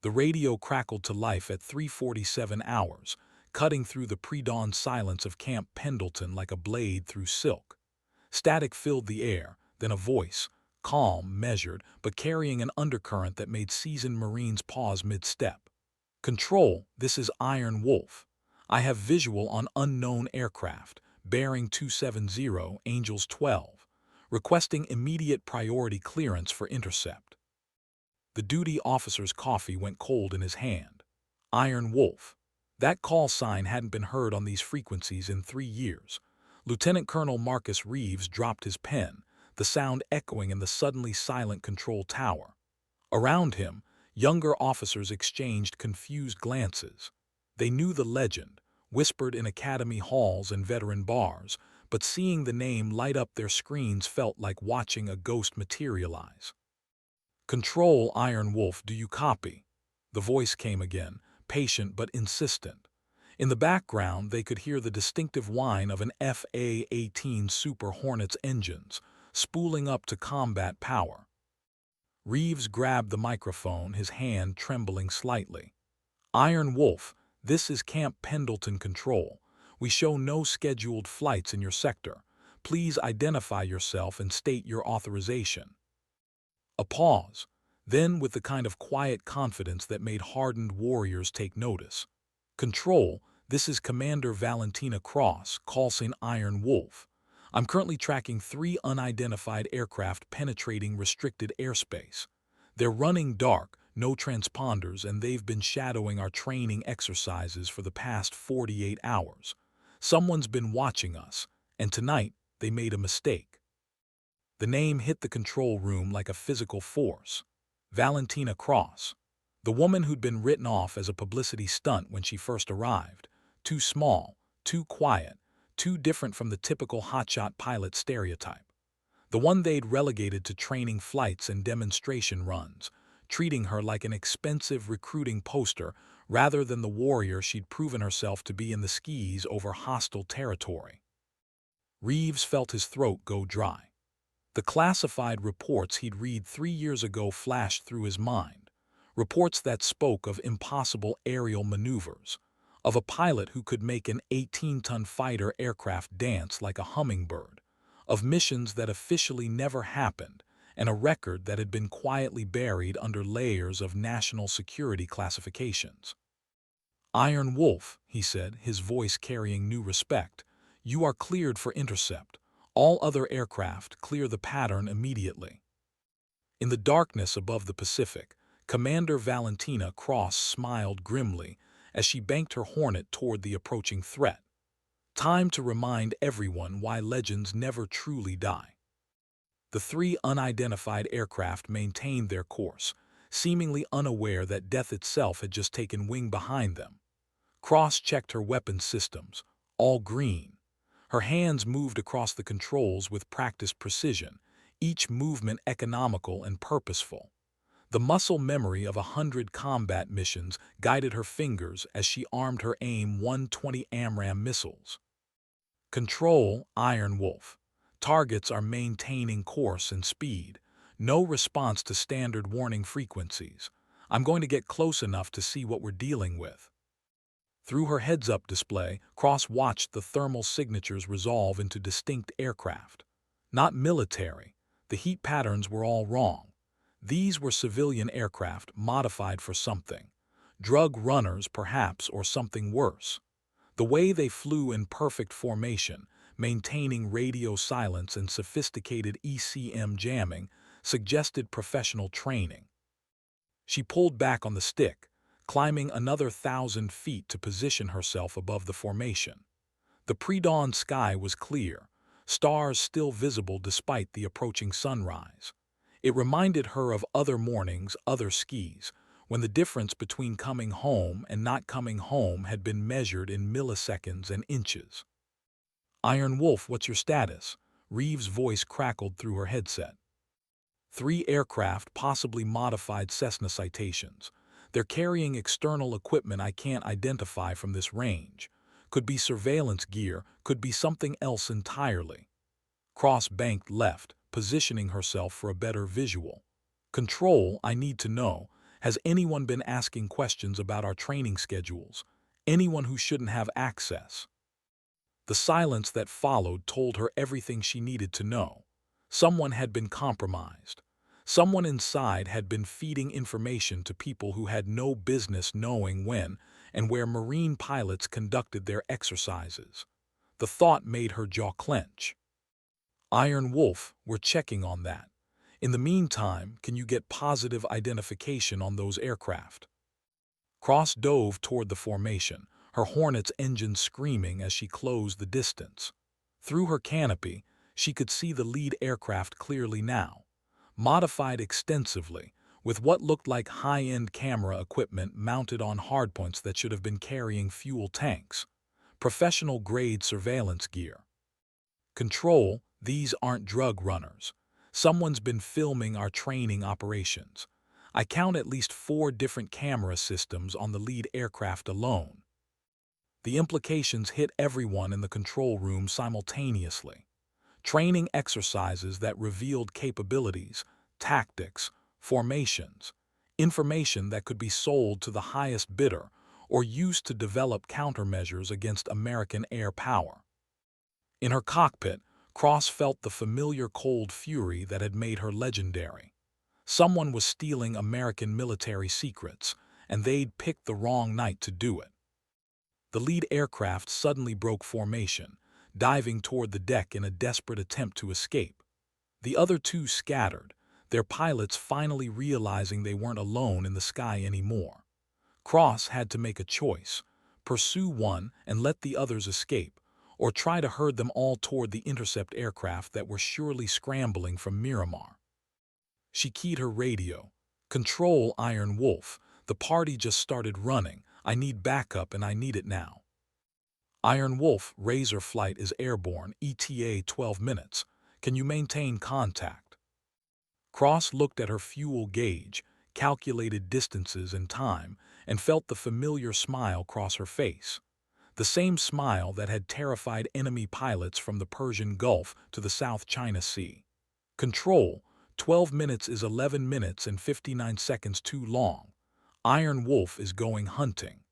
The radio crackled to life at 3:47 hours, cutting through the pre-dawn silence of Camp Pendleton like a blade through silk. Static filled the air, then a voice, calm, measured, but carrying an undercurrent that made seasoned Marines pause mid-step. "Control, this is Iron Wolf. I have visual on unknown aircraft, bearing 270, Angels 12, requesting immediate priority clearance for intercept." The duty officer's coffee went cold in his hand. Iron Wolf. That call sign hadn't been heard on these frequencies in 3 years. Lieutenant Colonel Marcus Reeves dropped his pen, the sound echoing in the suddenly silent control tower. Around him, younger officers exchanged confused glances. They knew the legend, whispered in academy halls and veteran bars, but seeing the name light up their screens felt like watching a ghost materialize. "Control, Iron Wolf, do you copy?" The voice came again, patient but insistent. In the background, they could hear the distinctive whine of an FA-18 Super Hornet's engines, spooling up to combat power. Reeves grabbed the microphone, his hand trembling slightly. "Iron Wolf, this is Camp Pendleton Control. We show no scheduled flights in your sector. Please identify yourself and state your authorization." A pause, then with the kind of quiet confidence that made hardened warriors take notice. "Control, this is Commander Valentina Cross, call sign Iron Wolf. I'm currently tracking 3 unidentified aircraft penetrating restricted airspace. They're running dark, no transponders, and they've been shadowing our training exercises for the past 48 hours. Someone's been watching us, and tonight they made a mistake." The name hit the control room like a physical force. Valentina Cross. The woman who'd been written off as a publicity stunt when she first arrived. Too small, too quiet, too different from the typical hotshot pilot stereotype. The one they'd relegated to training flights and demonstration runs, treating her like an expensive recruiting poster rather than the warrior she'd proven herself to be in the skis over hostile territory. Reeves felt his throat go dry. The classified reports he'd read 3 years ago flashed through his mind. Reports that spoke of impossible aerial maneuvers, of a pilot who could make an 18-ton fighter aircraft dance like a hummingbird, of missions that officially never happened, and a record that had been quietly buried under layers of national security classifications. "Iron Wolf," he said, his voice carrying new respect, "you are cleared for intercept. All other aircraft clear the pattern immediately." In the darkness above the Pacific, Commander Valentina Cross smiled grimly as she banked her Hornet toward the approaching threat. Time to remind everyone why legends never truly die. The 3 unidentified aircraft maintained their course, seemingly unaware that death itself had just taken wing behind them. Cross checked her weapons systems, all green. Her hands moved across the controls with practiced precision, each movement economical and purposeful. The muscle memory of 100 combat missions guided her fingers as she armed her AIM-120 AMRAAM missiles. "Control, Iron Wolf. Targets are maintaining course and speed. No response to standard warning frequencies. I'm going to get close enough to see what we're dealing with." Through her heads-up display, Cross watched the thermal signatures resolve into distinct aircraft. Not military. The heat patterns were all wrong. These were civilian aircraft modified for something. Drug runners, perhaps, or something worse. The way they flew in perfect formation, maintaining radio silence and sophisticated ECM jamming, suggested professional training. She pulled back on the stick, climbing another 1,000 feet to position herself above the formation. The pre-dawn sky was clear, stars still visible despite the approaching sunrise. It reminded her of other mornings, other skis, when the difference between coming home and not coming home had been measured in milliseconds and inches. "Iron Wolf, what's your status?" Reeves' voice crackled through her headset. 3 aircraft, possibly modified Cessna citations. They're carrying external equipment I can't identify from this range. Could be surveillance gear, could be something else entirely. Cross banked left, positioning herself for a better visual. "Control, I need to know. Has anyone been asking questions about our training schedules? Anyone who shouldn't have access? The silence that followed told her everything she needed to know. Someone had been compromised. Someone inside had been feeding information to people who had no business knowing when and where Marine pilots conducted their exercises. The thought made her jaw clench. Iron Wolf, we're checking on that. In the meantime, can you get positive identification on those aircraft? Cross dove toward the formation, her Hornet's engine screaming as she closed the distance. Through her canopy, she could see the lead aircraft clearly now, modified extensively, with what looked like high-end camera equipment mounted on hardpoints that should have been carrying fuel tanks. Professional-grade surveillance gear. Control, these aren't drug runners. Someone's been filming our training operations. I count at least 4 different camera systems on the lead aircraft alone. The implications hit everyone in the control room simultaneously. Training exercises that revealed capabilities, tactics, formations, information that could be sold to the highest bidder or used to develop countermeasures against American air power. In her cockpit, Cross felt the familiar cold fury that had made her legendary. Someone was stealing American military secrets, and they'd picked the wrong night to do it. The lead aircraft suddenly broke formation, diving toward the deck in a desperate attempt to escape. The other 2 scattered, their pilots finally realizing they weren't alone in the sky anymore. Cross had to make a choice: pursue one and let the others escape, or try to herd them all toward the intercept aircraft that were surely scrambling from Miramar. She keyed her radio. "Control, Iron Wolf. The party just started running. I need backup and I need it now." "Iron Wolf, Razor flight is airborne, ETA 12 minutes. Can you maintain contact?" Cross looked at her fuel gauge, calculated distances and time, and felt the familiar smile cross her face. The same smile that had terrified enemy pilots from the Persian Gulf to the South China Sea. "Control, 12 minutes is 11 minutes and 59 seconds too long. Iron Wolf is going hunting."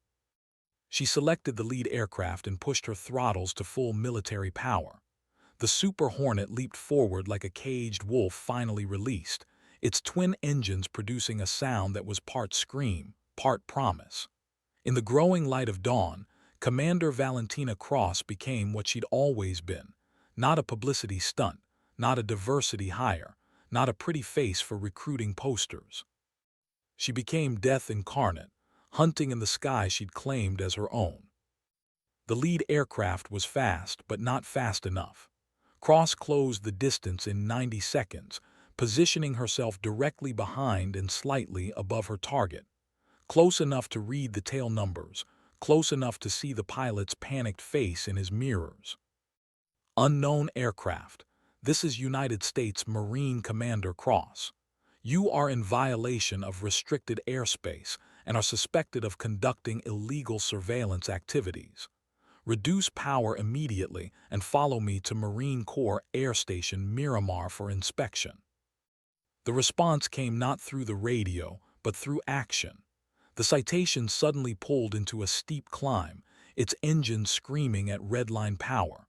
She selected the lead aircraft and pushed her throttles to full military power. The Super Hornet leaped forward like a caged wolf finally released, its twin engines producing a sound that was part scream, part promise. In the growing light of dawn, Commander Valentina Cross became what she'd always been: not a publicity stunt, not a diversity hire, not a pretty face for recruiting posters. She became death incarnate, hunting in the sky she'd claimed as her own. The lead aircraft was fast, but not fast enough. Cross closed the distance in 90 seconds, positioning herself directly behind and slightly above her target. Close enough to read the tail numbers, close enough to see the pilot's panicked face in his mirrors. "Unknown aircraft. This is United States Marine Commander Cross. You are in violation of restricted airspace and are suspected of conducting illegal surveillance activities. Reduce power immediately and follow me to Marine Corps Air Station Miramar for inspection." The response came not through the radio, but through action. The Citation suddenly pulled into a steep climb, its engine screaming at redline power.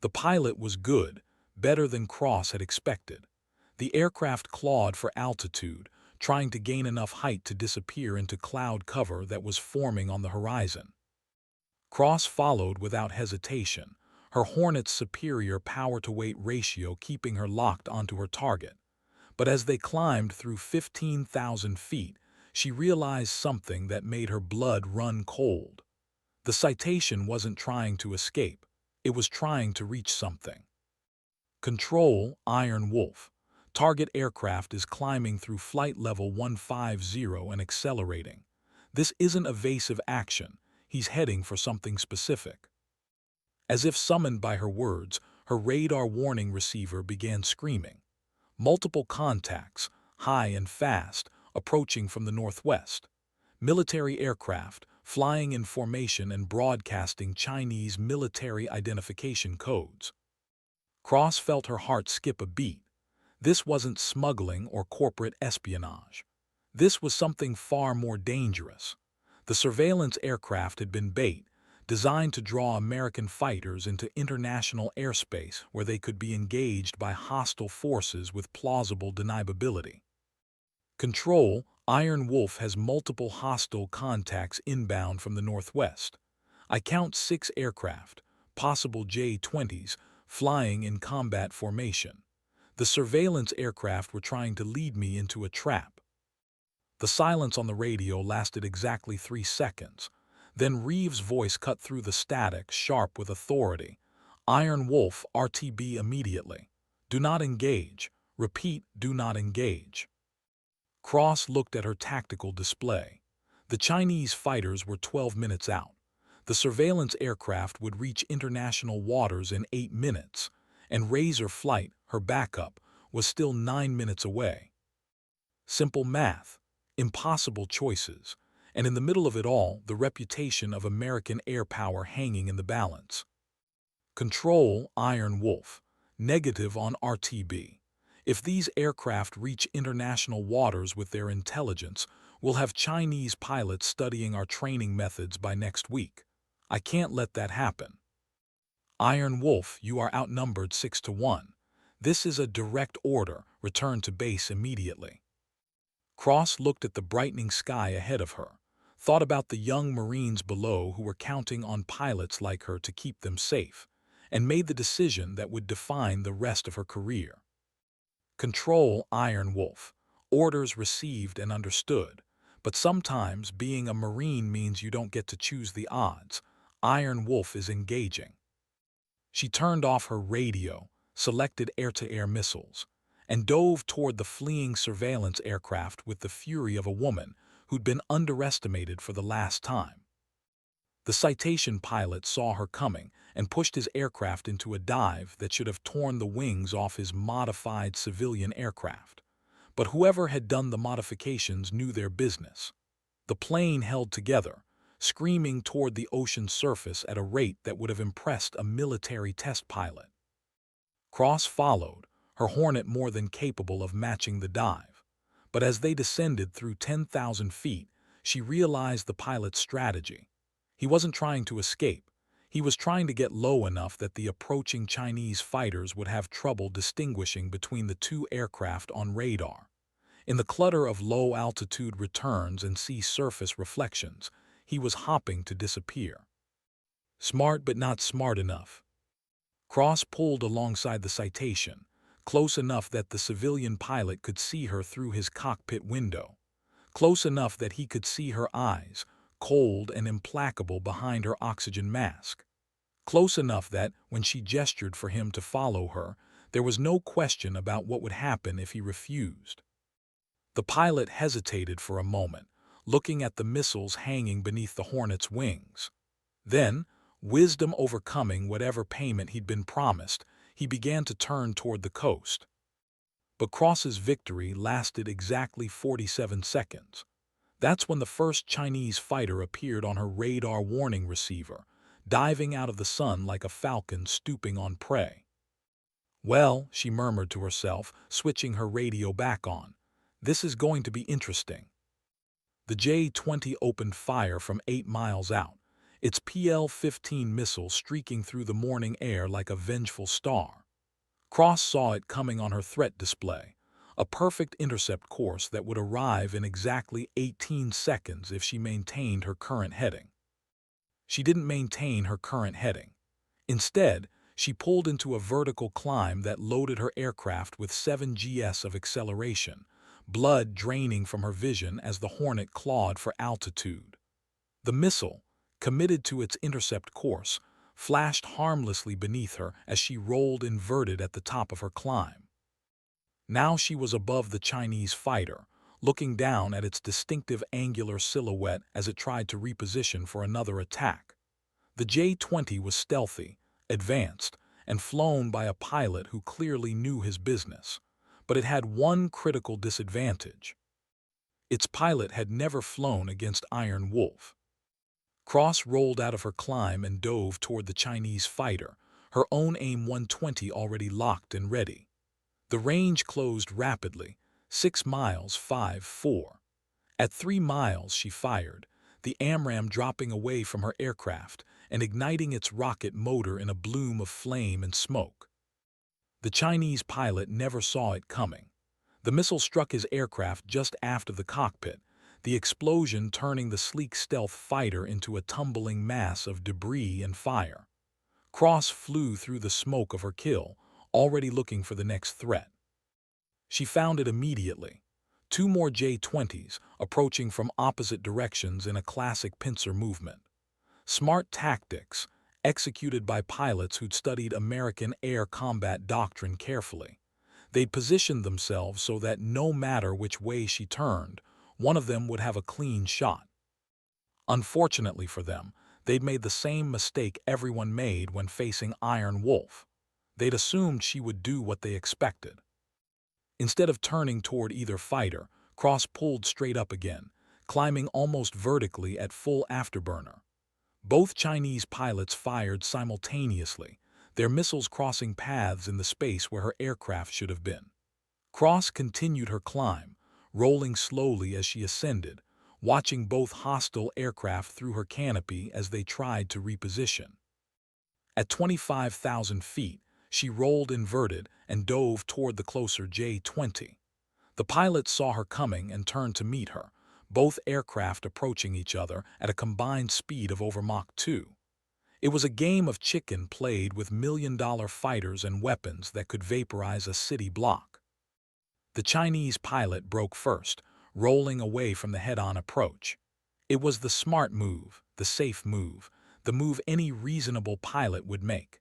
The pilot was good, better than Cross had expected. The aircraft clawed for altitude, trying to gain enough height to disappear into cloud cover that was forming on the horizon. Cross followed without hesitation, her Hornet's superior power-to-weight ratio keeping her locked onto her target. But as they climbed through 15,000 feet, she realized something that made her blood run cold. The Citation wasn't trying to escape, it was trying to reach something. "Control, Iron Wolf. Target aircraft is climbing through flight level 150 and accelerating. This isn't evasive action, he's heading for something specific." As if summoned by her words, her radar warning receiver began screaming. Multiple contacts, high and fast, approaching from the northwest. Military aircraft, flying in formation and broadcasting Chinese military identification codes. Cross felt her heart skip a beat. This wasn't smuggling or corporate espionage. This was something far more dangerous. The surveillance aircraft had been bait, designed to draw American fighters into international airspace where they could be engaged by hostile forces with plausible deniability. Control, Iron Wolf has multiple hostile contacts inbound from the northwest. I count 6 aircraft, possible J-20s, flying in combat formation. The surveillance aircraft were trying to lead me into a trap. The silence on the radio lasted exactly 3 seconds. Then Reeves' voice cut through the static, sharp with authority. Iron Wolf, RTB immediately. Do not engage. Repeat, do not engage. Cross looked at her tactical display. The Chinese fighters were 12 minutes out. The surveillance aircraft would reach international waters in 8 minutes, and Razor Flight, her backup, was still 9 minutes away. Simple math, impossible choices, and in the middle of it all, the reputation of American air power hanging in the balance. Control, Iron Wolf. Negative on RTB. If these aircraft reach international waters with their intelligence, we'll have Chinese pilots studying our training methods by next week. I can't let that happen. Iron Wolf, you are outnumbered 6-1. This is a direct order. Return to base immediately. Cross looked at the brightening sky ahead of her, thought about the young Marines below who were counting on pilots like her to keep them safe, and made the decision that would define the rest of her career. Control, Iron Wolf. Orders received and understood. But sometimes being a Marine means you don't get to choose the odds. Iron Wolf is engaging. She turned off her radio, selected air-to-air missiles, and dove toward the fleeing surveillance aircraft with the fury of a woman who'd been underestimated for the last time. The Citation pilot saw her coming and pushed his aircraft into a dive that should have torn the wings off his modified civilian aircraft. But whoever had done the modifications knew their business. The plane held together, screaming toward the ocean's surface at a rate that would have impressed a military test pilot. Cross followed, her Hornet more than capable of matching the dive. But as they descended through 10,000 feet, she realized the pilot's strategy. He wasn't trying to escape. He was trying to get low enough that the approaching Chinese fighters would have trouble distinguishing between the two aircraft on radar. In the clutter of low-altitude returns and sea surface reflections, he was hopping to disappear. Smart but not smart enough. Cross pulled alongside the Citation, close enough that the civilian pilot could see her through his cockpit window, close enough that he could see her eyes, cold and implacable behind her oxygen mask, close enough that, when she gestured for him to follow her, there was no question about what would happen if he refused. The pilot hesitated for a moment, looking at the missiles hanging beneath the Hornet's wings. Then, wisdom overcoming whatever payment he'd been promised, he began to turn toward the coast. But Cross's victory lasted exactly 47 seconds. That's when the first Chinese fighter appeared on her radar warning receiver, diving out of the sun like a falcon stooping on prey. Well, she murmured to herself, switching her radio back on. This is going to be interesting. The J-20 opened fire from 8 miles out, its PL-15 missile streaking through the morning air like a vengeful star. Cross saw it coming on her threat display, a perfect intercept course that would arrive in exactly 18 seconds if she maintained her current heading. She didn't maintain her current heading. Instead, she pulled into a vertical climb that loaded her aircraft with 7 gs of acceleration, blood draining from her vision as the Hornet clawed for altitude. The missile, committed to its intercept course, flashed harmlessly beneath her as she rolled inverted at the top of her climb. Now she was above the Chinese fighter, looking down at its distinctive angular silhouette as it tried to reposition for another attack. The J-20 was stealthy, advanced, and flown by a pilot who clearly knew his business. But it had one critical disadvantage. Its pilot had never flown against Iron Wolf. Cross rolled out of her climb and dove toward the Chinese fighter, her own AIM-120 already locked and ready. The range closed rapidly, 6 miles 5-4. At 3 miles, she fired, the AMRAAM dropping away from her aircraft and igniting its rocket motor in a bloom of flame and smoke. The Chinese pilot never saw it coming. The missile struck his aircraft just after the cockpit, the explosion turning the sleek stealth fighter into a tumbling mass of debris and fire. Cross flew through the smoke of her kill, already looking for the next threat. She found it immediately. 2 more J-20s approaching from opposite directions in a classic pincer movement. Smart tactics, executed by pilots who'd studied American air combat doctrine carefully. They'd positioned themselves so that no matter which way she turned, one of them would have a clean shot. Unfortunately for them, they'd made the same mistake everyone made when facing Iron Wolf. They'd assumed she would do what they expected. Instead of turning toward either fighter, Cross pulled straight up again, climbing almost vertically at full afterburner. Both Chinese pilots fired simultaneously, their missiles crossing paths in the space where her aircraft should have been. Cross continued her climb, rolling slowly as she ascended, watching both hostile aircraft through her canopy as they tried to reposition. At 25,000 feet, she rolled inverted and dove toward the closer J-20. The pilots saw her coming and turned to meet her, both aircraft approaching each other at a combined speed of over Mach 2. It was a game of chicken played with million-dollar fighters and weapons that could vaporize a city block. The Chinese pilot broke first, rolling away from the head-on approach. It was the smart move, the safe move, the move any reasonable pilot would make.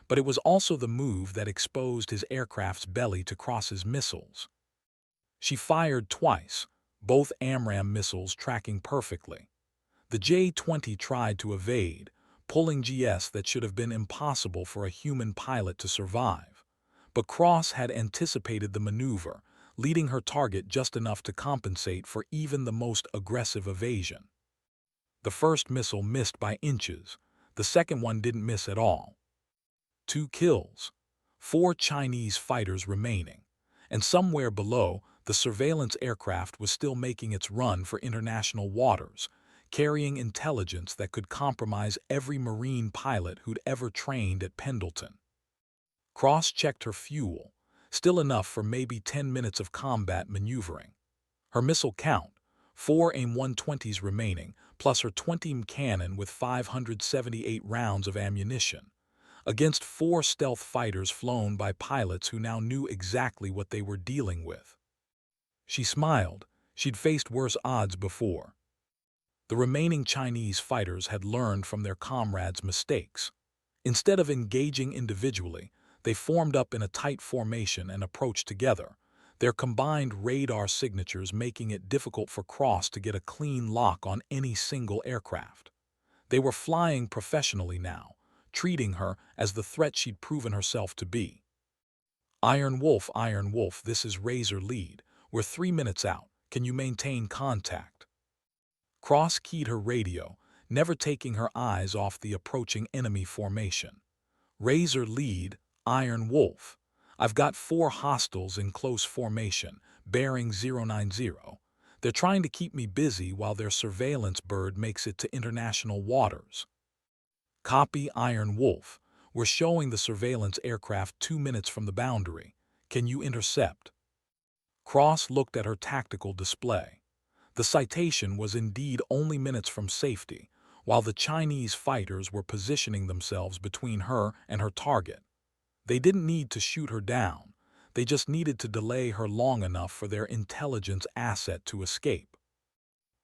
But it was also the move that exposed his aircraft's belly to Cross's missiles. She fired twice, both AMRAAM missiles tracking perfectly. The J-20 tried to evade, pulling GS that should have been impossible for a human pilot to survive. But Cross had anticipated the maneuver, leading her target just enough to compensate for even the most aggressive evasion. The first missile missed by inches, the second one didn't miss at all. 2 kills, 4 Chinese fighters remaining, and somewhere below, the surveillance aircraft was still making its run for international waters, carrying intelligence that could compromise every Marine pilot who'd ever trained at Pendleton. Cross checked her fuel, still enough for maybe 10 minutes of combat maneuvering. Her missile count, 4 AIM-120s remaining, plus her 20 cannon with 578 rounds of ammunition, against 4 stealth fighters flown by pilots who now knew exactly what they were dealing with. She smiled. She'd faced worse odds before. The remaining Chinese fighters had learned from their comrades' mistakes. Instead of engaging individually, they formed up in a tight formation and approached together, their combined radar signatures making it difficult for Cross to get a clean lock on any single aircraft. They were flying professionally now, treating her as the threat she'd proven herself to be. Iron Wolf, this is Razor Lead. We're 3 minutes out. Can you maintain contact? Cross keyed her radio, never taking her eyes off the approaching enemy formation. Razor Lead, Iron Wolf. I've got 4 hostiles in close formation, bearing 090. They're trying to keep me busy while their surveillance bird makes it to international waters. Copy, Iron Wolf. We're showing the surveillance aircraft 2 minutes from the boundary. Can you intercept? Cross looked at her tactical display. The citation was indeed only minutes from safety, while the Chinese fighters were positioning themselves between her and her target. They didn't need to shoot her down. They just needed to delay her long enough for their intelligence asset to escape.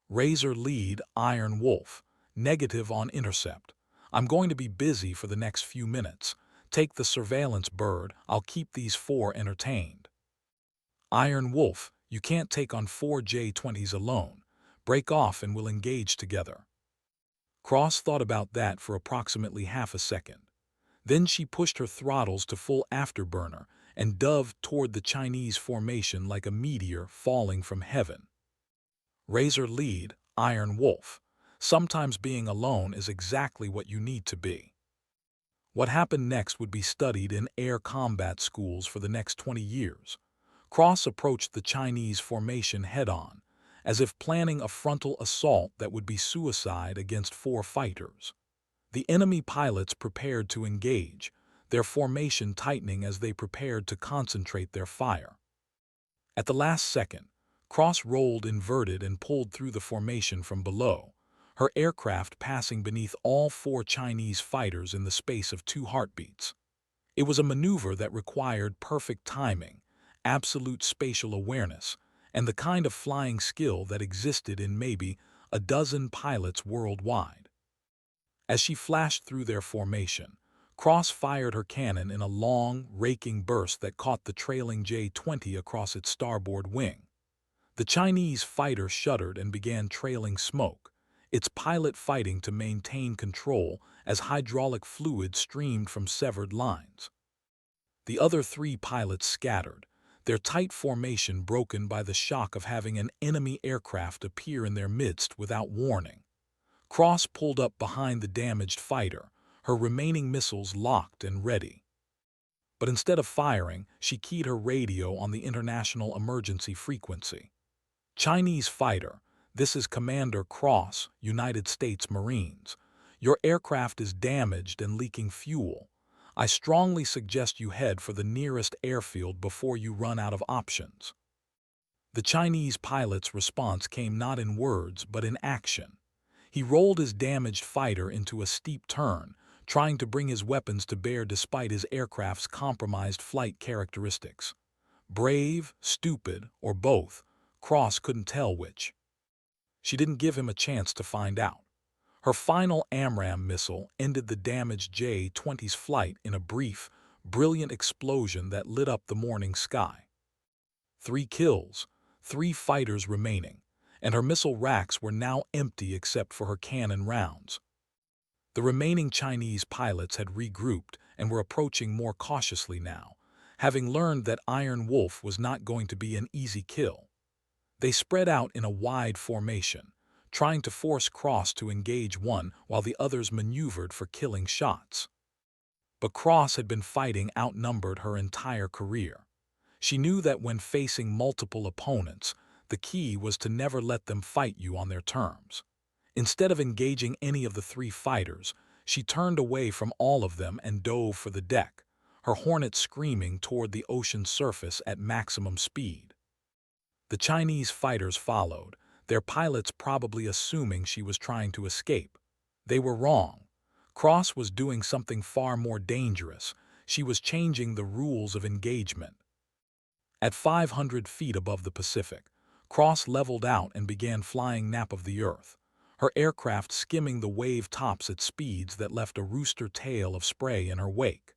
Razor Lead, Iron Wolf. Negative on intercept. I'm going to be busy for the next few minutes. Take the surveillance bird. I'll keep these 4 entertained. Iron Wolf, you can't take on 4 J-20s alone. Break off and we'll engage together. Cross thought about that for approximately half a second. Then she pushed her throttles to full afterburner and dove toward the Chinese formation like a meteor falling from heaven. Razor Lead, Iron Wolf. Sometimes being alone is exactly what you need to be. What happened next would be studied in air combat schools for the next 20 years. Cross approached the Chinese formation head-on, as if planning a frontal assault that would be suicide against 4 fighters. The enemy pilots prepared to engage, their formation tightening as they prepared to concentrate their fire. At the last second, Cross rolled inverted and pulled through the formation from below, her aircraft passing beneath all 4 Chinese fighters in the space of 2 heartbeats. It was a maneuver that required perfect timing, absolute spatial awareness, and the kind of flying skill that existed in maybe a dozen pilots worldwide. As she flashed through their formation, Cross fired her cannon in a long, raking burst that caught the trailing J-20 across its starboard wing. The Chinese fighter shuddered and began trailing smoke, its pilot fighting to maintain control as hydraulic fluid streamed from severed lines. The other 3 pilots scattered, their tight formation broken by the shock of having an enemy aircraft appear in their midst without warning. Cross pulled up behind the damaged fighter, her remaining missiles locked and ready. But instead of firing, she keyed her radio on the international emergency frequency. "Chinese fighter, this is Commander Cross, United States Marines. Your aircraft is damaged and leaking fuel. I strongly suggest you head for the nearest airfield before you run out of options." The Chinese pilot's response came not in words but in action. He rolled his damaged fighter into a steep turn, trying to bring his weapons to bear despite his aircraft's compromised flight characteristics. Brave, stupid, or both, Cross couldn't tell which. She didn't give him a chance to find out. Her final AMRAAM missile ended the damaged J-20's flight in a brief, brilliant explosion that lit up the morning sky. 3 kills, 3 fighters remaining, and her missile racks were now empty except for her cannon rounds. The remaining Chinese pilots had regrouped and were approaching more cautiously now, having learned that Iron Wolf was not going to be an easy kill. They spread out in a wide formation, trying to force Cross to engage one while the others maneuvered for killing shots. But Cross had been fighting outnumbered her entire career. She knew that when facing multiple opponents, the key was to never let them fight you on their terms. Instead of engaging any of the 3 fighters, she turned away from all of them and dove for the deck, her Hornet screaming toward the ocean surface at maximum speed. The Chinese fighters followed, their pilots probably assuming she was trying to escape. They were wrong. Cross was doing something far more dangerous. She was changing the rules of engagement. At 500 feet above the Pacific, Cross leveled out and began flying nap of the earth, her aircraft skimming the wave tops at speeds that left a rooster tail of spray in her wake.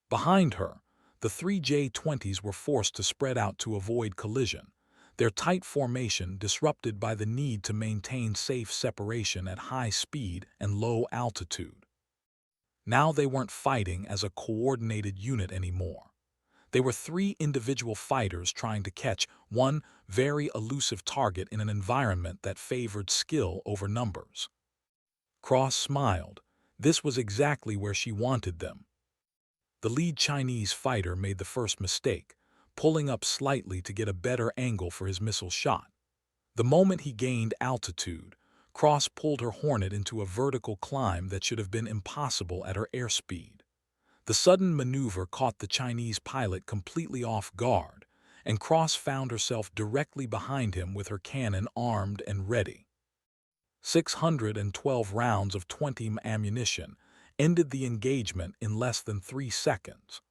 Behind her, the 3 J-20s were forced to spread out to avoid collision, their tight formation disrupted by the need to maintain safe separation at high speed and low altitude. Now they weren't fighting as a coordinated unit anymore. They were 3 individual fighters trying to catch one very elusive target in an environment that favored skill over numbers. Cross smiled. This was exactly where she wanted them. The lead Chinese fighter made the first mistake, pulling up slightly to get a better angle for his missile shot. The moment he gained altitude, Cross pulled her Hornet into a vertical climb that should have been impossible at her airspeed. The sudden maneuver caught the Chinese pilot completely off guard, and Cross found herself directly behind him with her cannon armed and ready. 612 rounds of 20 ammunition ended the engagement in less than 3 seconds.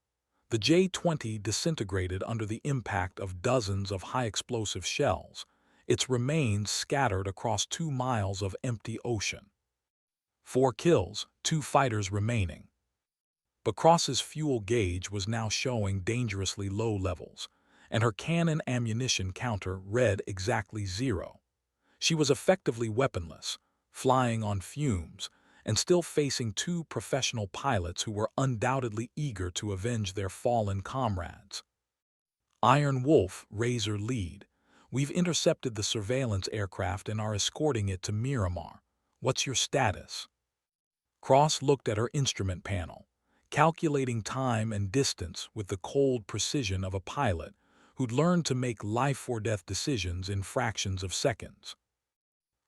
The J-20 disintegrated under the impact of dozens of high-explosive shells, its remains scattered across 2 miles of empty ocean. 4 kills, 2 fighters remaining. But Cross's fuel gauge was now showing dangerously low levels, and her cannon ammunition counter read exactly 0. She was effectively weaponless, flying on fumes, and still facing 2 professional pilots who were undoubtedly eager to avenge their fallen comrades. "Iron Wolf, Razor lead. We've intercepted the surveillance aircraft and are escorting it to Miramar. What's your status?" Cross looked at her instrument panel, calculating time and distance with the cold precision of a pilot who'd learned to make life-or-death decisions in fractions of seconds.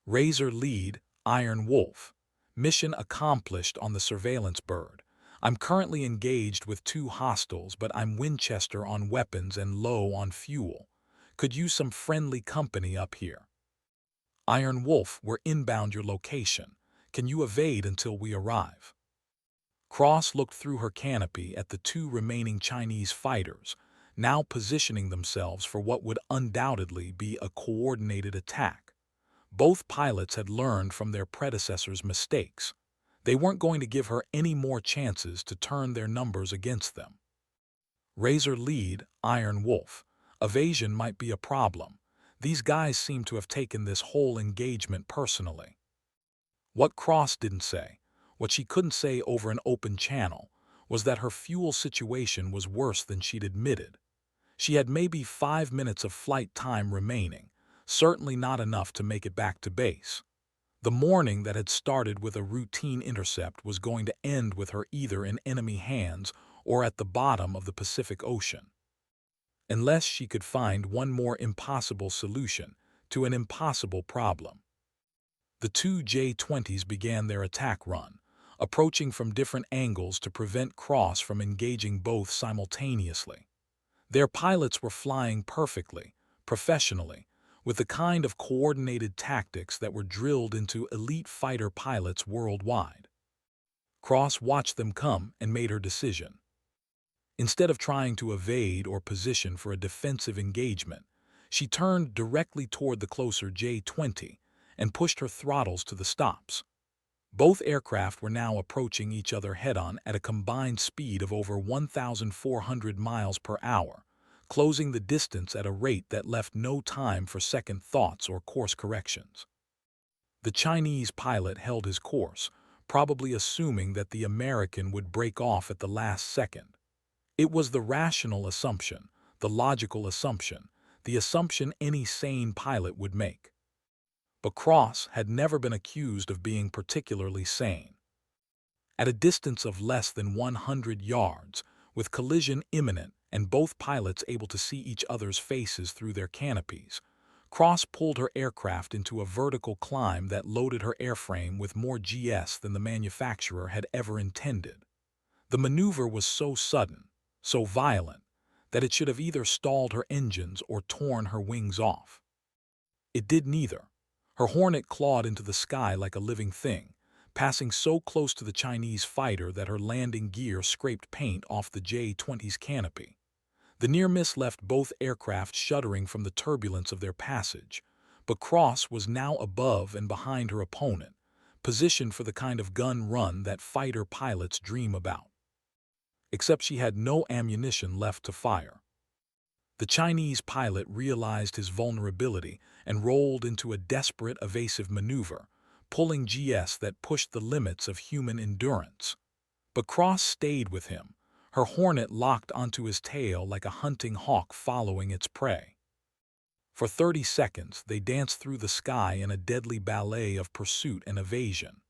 Razor lead, Iron Wolf. Mission accomplished on the surveillance bird. I'm currently engaged with 2 hostiles, but I'm Winchester on weapons and low on fuel. Could use some friendly company up here. Iron Wolf, we're inbound your location. Can you evade until we arrive? Cross looked through her canopy at the 2 remaining Chinese fighters, now positioning themselves for what would undoubtedly be a coordinated attack. Both pilots had learned from their predecessors' mistakes. They weren't going to give her any more chances to turn their numbers against them. Razor lead, Iron Wolf. Evasion might be a problem. These guys seem to have taken this whole engagement personally. What Cross didn't say, what she couldn't say over an open channel, was that her fuel situation was worse than she'd admitted. She had maybe 5 minutes of flight time remaining, certainly not enough to make it back to base. The morning that had started with a routine intercept was going to end with her either in enemy hands or at the bottom of the Pacific Ocean. Unless she could find one more impossible solution to an impossible problem. The 2 J-20s began their attack run, approaching from different angles to prevent Cross from engaging both simultaneously. Their pilots were flying perfectly, professionally, with the kind of coordinated tactics that were drilled into elite fighter pilots worldwide. Cross watched them come and made her decision. Instead of trying to evade or position for a defensive engagement, she turned directly toward the closer J-20 and pushed her throttles to the stops. Both aircraft were now approaching each other head-on at a combined speed of over 1,400 miles per hour, closing the distance at a rate that left no time for second thoughts or course corrections. The Chinese pilot held his course, probably assuming that the American would break off at the last second. It was the rational assumption, the logical assumption, the assumption any sane pilot would make. But Cross had never been accused of being particularly sane. At a distance of less than 100 yards, with collision imminent and both pilots able to see each other's faces through their canopies, Cross pulled her aircraft into a vertical climb that loaded her airframe with more GS than the manufacturer had ever intended. The maneuver was so sudden, so violent, that it should have either stalled her engines or torn her wings off. It did neither. Her Hornet clawed into the sky like a living thing, passing so close to the Chinese fighter that her landing gear scraped paint off the J-20's canopy. The near miss left both aircraft shuddering from the turbulence of their passage, but Cross was now above and behind her opponent, positioned for the kind of gun run that fighter pilots dream about. Except she had no ammunition left to fire. The Chinese pilot realized his vulnerability and rolled into a desperate evasive maneuver, pulling GS that pushed the limits of human endurance. But Cross stayed with him, her Hornet locked onto his tail like a hunting hawk following its prey. For 30 seconds, they danced through the sky in a deadly ballet of pursuit and evasion.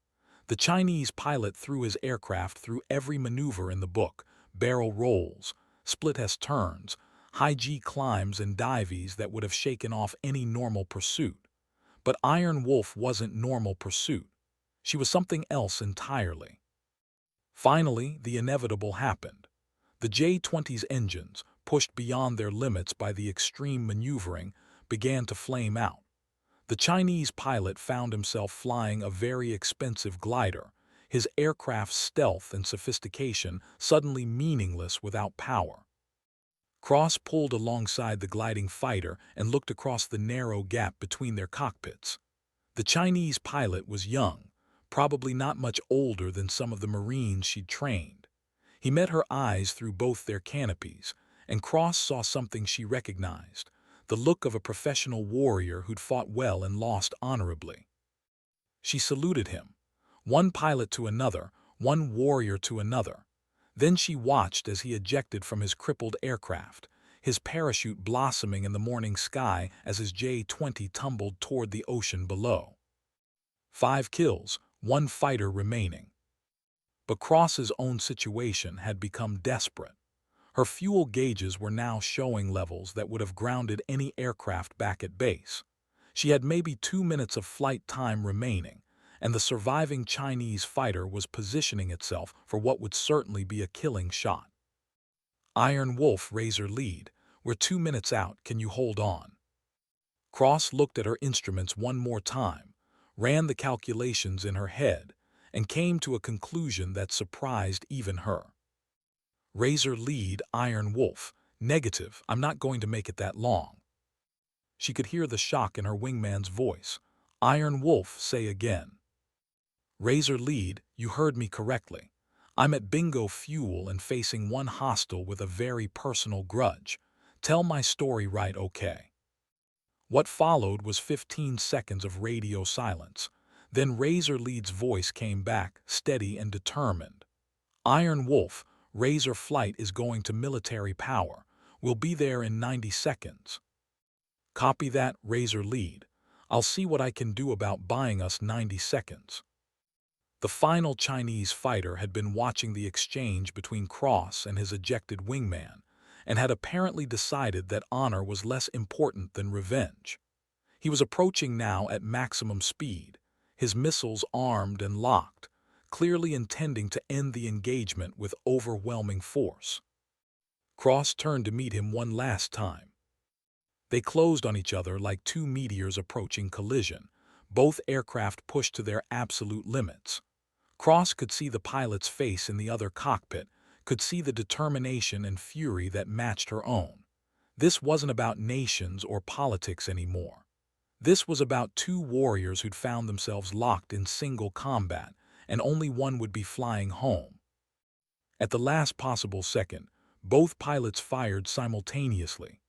The Chinese pilot threw his aircraft through every maneuver in the book, barrel rolls, split-S turns, high-G climbs and dives that would have shaken off any normal pursuit. But Iron Wolf wasn't normal pursuit. She was something else entirely. Finally, the inevitable happened. The J-20's engines, pushed beyond their limits by the extreme maneuvering, began to flame out. The Chinese pilot found himself flying a very expensive glider, his aircraft's stealth and sophistication suddenly meaningless without power. Cross pulled alongside the gliding fighter and looked across the narrow gap between their cockpits. The Chinese pilot was young, probably not much older than some of the Marines she'd trained. He met her eyes through both their canopies, and Cross saw something she recognized, the look of a professional warrior who'd fought well and lost honorably. She saluted him, one pilot to another, one warrior to another. Then she watched as he ejected from his crippled aircraft, his parachute blossoming in the morning sky as his J-20 tumbled toward the ocean below. 5 kills, 1 fighter remaining. But Cross's own situation had become desperate. Her fuel gauges were now showing levels that would have grounded any aircraft back at base. She had maybe 2 minutes of flight time remaining, and the surviving Chinese fighter was positioning itself for what would certainly be a killing shot. Iron Wolf, Razor Lead, we're 2 minutes out, can you hold on? Cross looked at her instruments one more time, ran the calculations in her head, and came to a conclusion that surprised even her. Razor Lead, Iron Wolf, negative, I'm not going to make it that long. She could hear the shock in her wingman's voice. Iron Wolf, say again. Razor Lead, you heard me correctly. I'm at bingo fuel and facing one hostile with a very personal grudge. Tell my story right, okay? What followed was 15 seconds of radio silence. Then Razor Lead's voice came back, steady and determined. Iron Wolf, Razor Flight is going to military power. We'll be there in 90 seconds. Copy that, Razor Lead. I'll see what I can do about buying us 90 seconds. The final Chinese fighter had been watching the exchange between Cross and his ejected wingman, and had apparently decided that honor was less important than revenge. He was approaching now at maximum speed, his missiles armed and locked, clearly intending to end the engagement with overwhelming force. Cross turned to meet him one last time. They closed on each other like two meteors approaching collision, both aircraft pushed to their absolute limits. Cross could see the pilot's face in the other cockpit, could see the determination and fury that matched her own. This wasn't about nations or politics anymore. This was about two warriors who'd found themselves locked in single combat, and only one would be flying home. At the last possible second, both pilots fired simultaneously.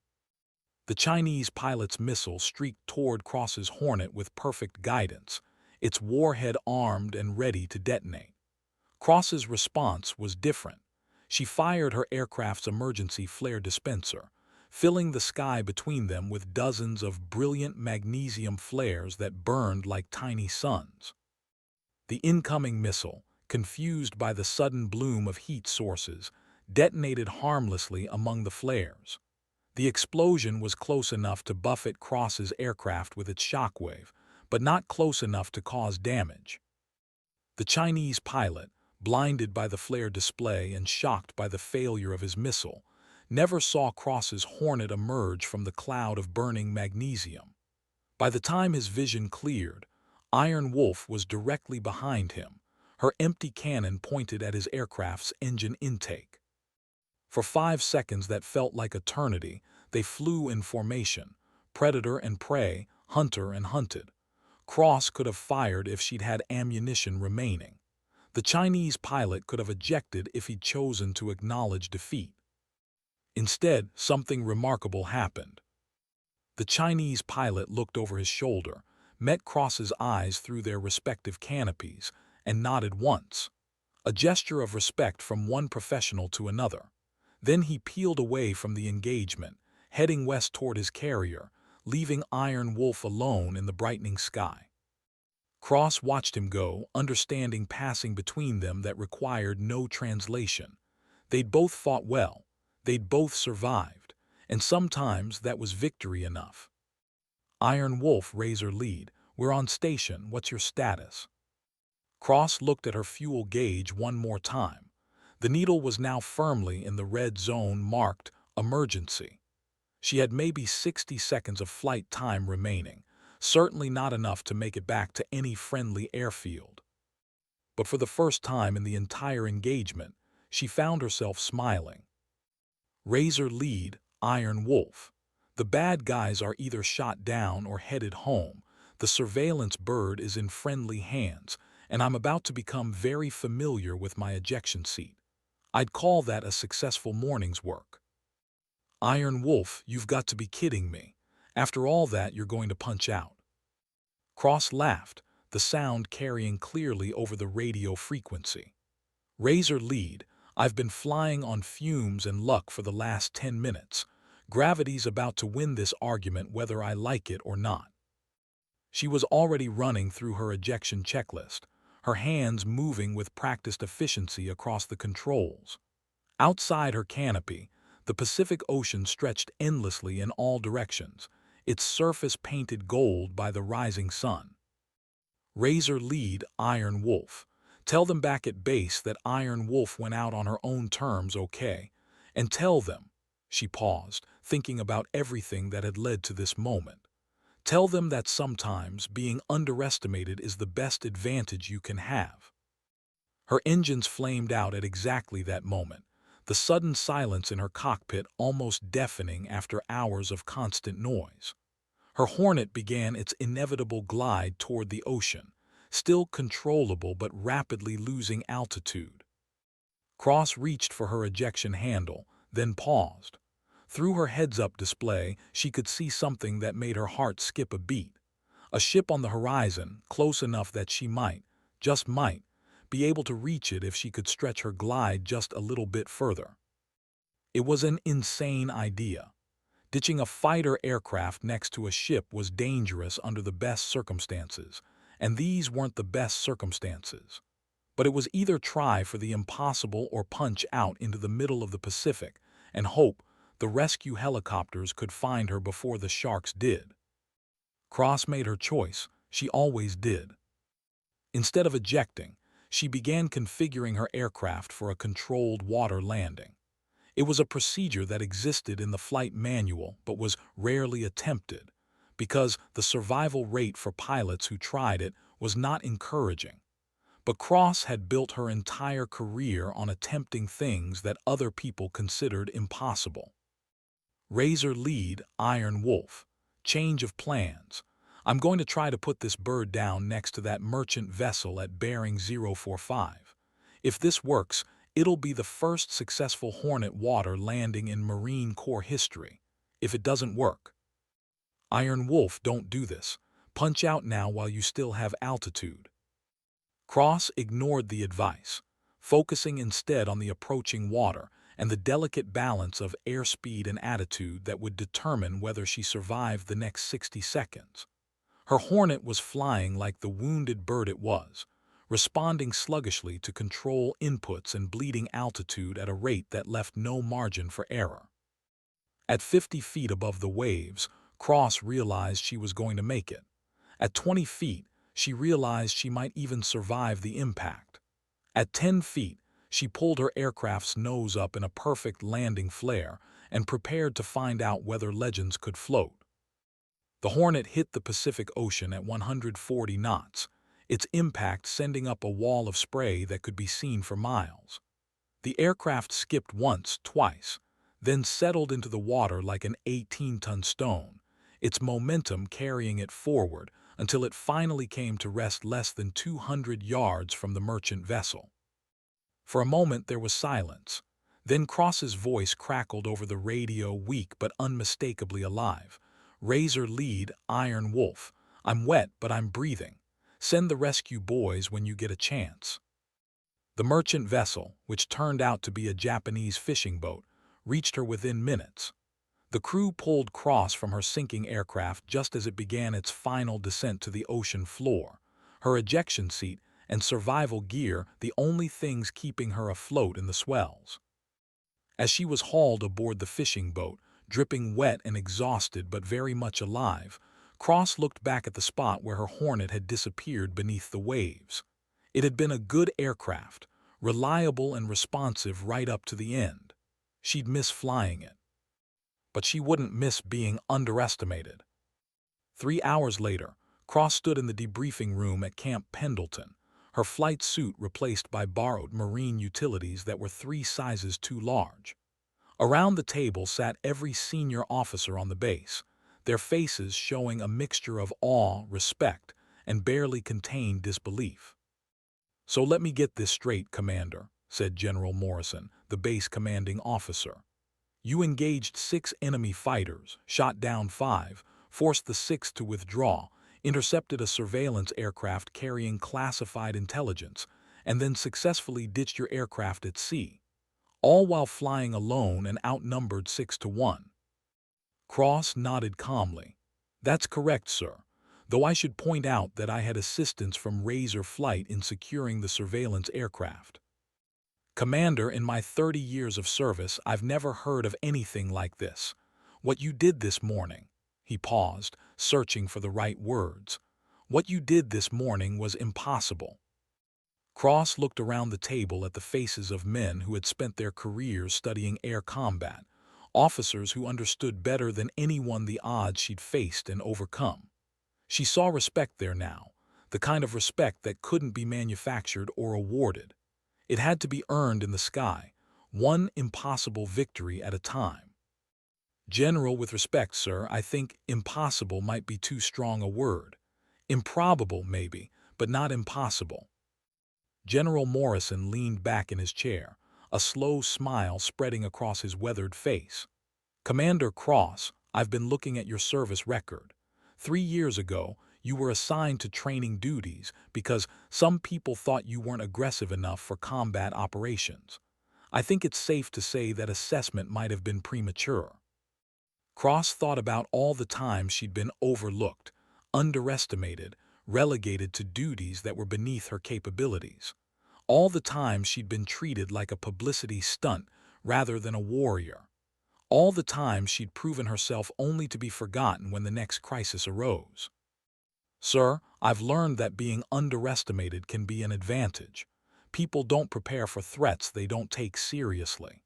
The Chinese pilot's missile streaked toward Cross's Hornet with perfect guidance, its warhead armed and ready to detonate. Cross's response was different. She fired her aircraft's emergency flare dispenser, filling the sky between them with dozens of brilliant magnesium flares that burned like tiny suns. The incoming missile, confused by the sudden bloom of heat sources, detonated harmlessly among the flares. The explosion was close enough to buffet Cross's aircraft with its shockwave, but not close enough to cause damage. The Chinese pilot, blinded by the flare display and shocked by the failure of his missile, never saw Cross's Hornet emerge from the cloud of burning magnesium. By the time his vision cleared, Iron Wolf was directly behind him, her empty cannon pointed at his aircraft's engine intake. For 5 seconds that felt like eternity, they flew in formation, predator and prey, hunter and hunted. Cross could have fired if she'd had ammunition remaining. The Chinese pilot could have ejected if he'd chosen to acknowledge defeat. Instead, something remarkable happened. The Chinese pilot looked over his shoulder, met Cross's eyes through their respective canopies, and nodded once, a gesture of respect from one professional to another. Then he peeled away from the engagement, heading west toward his carrier, leaving Iron Wolf alone in the brightening sky. Cross watched him go, understanding passing between them that required no translation. They'd both fought well, they'd both survived, and sometimes that was victory enough. Iron Wolf, Razor Lead, we're on station, what's your status? Cross looked at her fuel gauge one more time. The needle was now firmly in the red zone marked emergency. She had maybe 60 seconds of flight time remaining, certainly not enough to make it back to any friendly airfield. But for the first time in the entire engagement, she found herself smiling. Razor Lead, Iron Wolf. The bad guys are either shot down or headed home. The surveillance bird is in friendly hands, and I'm about to become very familiar with my ejection seat. I'd call that a successful morning's work. Iron Wolf, you've got to be kidding me. After all that, you're going to punch out. Cross laughed, the sound carrying clearly over the radio frequency. Razor Lead, I've been flying on fumes and luck for the last 10 minutes. Gravity's about to win this argument whether I like it or not. She was already running through her ejection checklist, her hands moving with practiced efficiency across the controls. Outside her canopy, The Pacific Ocean stretched endlessly in all directions, its surface painted gold by the rising sun. Razor lead Iron Wolf. Tell them back at base that Iron Wolf went out on her own terms, okay? And tell them, she paused, thinking about everything that had led to this moment. Tell them that sometimes being underestimated is the best advantage you can have. Her engines flamed out at exactly that moment, the sudden silence in her cockpit almost deafening after hours of constant noise. Her Hornet began its inevitable glide toward the ocean, still controllable but rapidly losing altitude. Cross reached for her ejection handle, then paused. Through her heads-up display, she could see something that made her heart skip a beat. A ship on the horizon, close enough that she might, just might, be able to reach it if she could stretch her glide just a little bit further. It was an insane idea. Ditching a fighter aircraft next to a ship was dangerous under the best circumstances, and these weren't the best circumstances. But it was either try for the impossible or punch out into the middle of the Pacific and hope the rescue helicopters could find her before the sharks did. Cross made her choice. She always did. Instead of ejecting, she began configuring her aircraft for a controlled water landing. It was a procedure that existed in the flight manual but was rarely attempted, because the survival rate for pilots who tried it was not encouraging. But Cross had built her entire career on attempting things that other people considered impossible. Razor lead Iron Wolf. Change of plans. I'm going to try to put this bird down next to that merchant vessel at bearing 045. If this works, it'll be the first successful Hornet water landing in Marine Corps history. If it doesn't work, Iron Wolf, don't do this. Punch out now while you still have altitude. Cross ignored the advice, focusing instead on the approaching water and the delicate balance of airspeed and attitude that would determine whether she survived the next 60 seconds. Her Hornet was flying like the wounded bird it was, responding sluggishly to control inputs and bleeding altitude at a rate that left no margin for error. At 50 feet above the waves, Cross realized she was going to make it. At 20 feet, she realized she might even survive the impact. At 10 feet, she pulled her aircraft's nose up in a perfect landing flare and prepared to find out whether legends could float. The Hornet hit the Pacific Ocean at 140 knots, its impact sending up a wall of spray that could be seen for miles. The aircraft skipped once, twice, then settled into the water like an 18-ton stone, its momentum carrying it forward until it finally came to rest less than 200 yards from the merchant vessel. For a moment there was silence. Then Cross's voice crackled over the radio, weak but unmistakably alive. Razor lead Iron Wolf. I'm wet, but I'm breathing. Send the rescue boys when you get a chance. The merchant vessel, which turned out to be a Japanese fishing boat, reached her within minutes. The crew pulled Cross from her sinking aircraft just as it began its final descent to the ocean floor, her ejection seat and survival gear the only things keeping her afloat in the swells. As she was hauled aboard the fishing boat, dripping wet and exhausted but very much alive, Cross looked back at the spot where her Hornet had disappeared beneath the waves. It had been a good aircraft, reliable and responsive right up to the end. She'd miss flying it. But she wouldn't miss being underestimated. 3 hours later, Cross stood in the debriefing room at Camp Pendleton, her flight suit replaced by borrowed marine utilities that were 3 sizes too large. Around the table sat every senior officer on the base, their faces showing a mixture of awe, respect, and barely contained disbelief. "So let me get this straight, Commander," said General Morrison, the base commanding officer. "You engaged 6 enemy fighters, shot down 5, forced the 6th to withdraw, intercepted a surveillance aircraft carrying classified intelligence, and then successfully ditched your aircraft at sea, all while flying alone and outnumbered 6-1. Cross nodded calmly. "That's correct, sir, though I should point out that I had assistance from Razor Flight in securing the surveillance aircraft." Commander, in my 30 years of service, I've never heard of anything like this. What you did this morning." He paused, searching for the right words. "What you did this morning was impossible." Cross looked around the table at the faces of men who had spent their careers studying air combat, officers who understood better than anyone the odds she'd faced and overcome. She saw respect there now, the kind of respect that couldn't be manufactured or awarded. It had to be earned in the sky, one impossible victory at a time. "General, with respect, sir, I think impossible might be too strong a word. Improbable, maybe, but not impossible." General Morrison leaned back in his chair, a slow smile spreading across his weathered face. "Commander Cross, I've been looking at your service record. 3 years ago, you were assigned to training duties because some people thought you weren't aggressive enough for combat operations. I think it's safe to say that assessment might have been premature." Cross thought about all the times she'd been overlooked, underestimated, relegated to duties that were beneath her capabilities. All the times she'd been treated like a publicity stunt rather than a warrior. All the times she'd proven herself only to be forgotten when the next crisis arose. "Sir, I've learned that being underestimated can be an advantage. People don't prepare for threats they don't take seriously."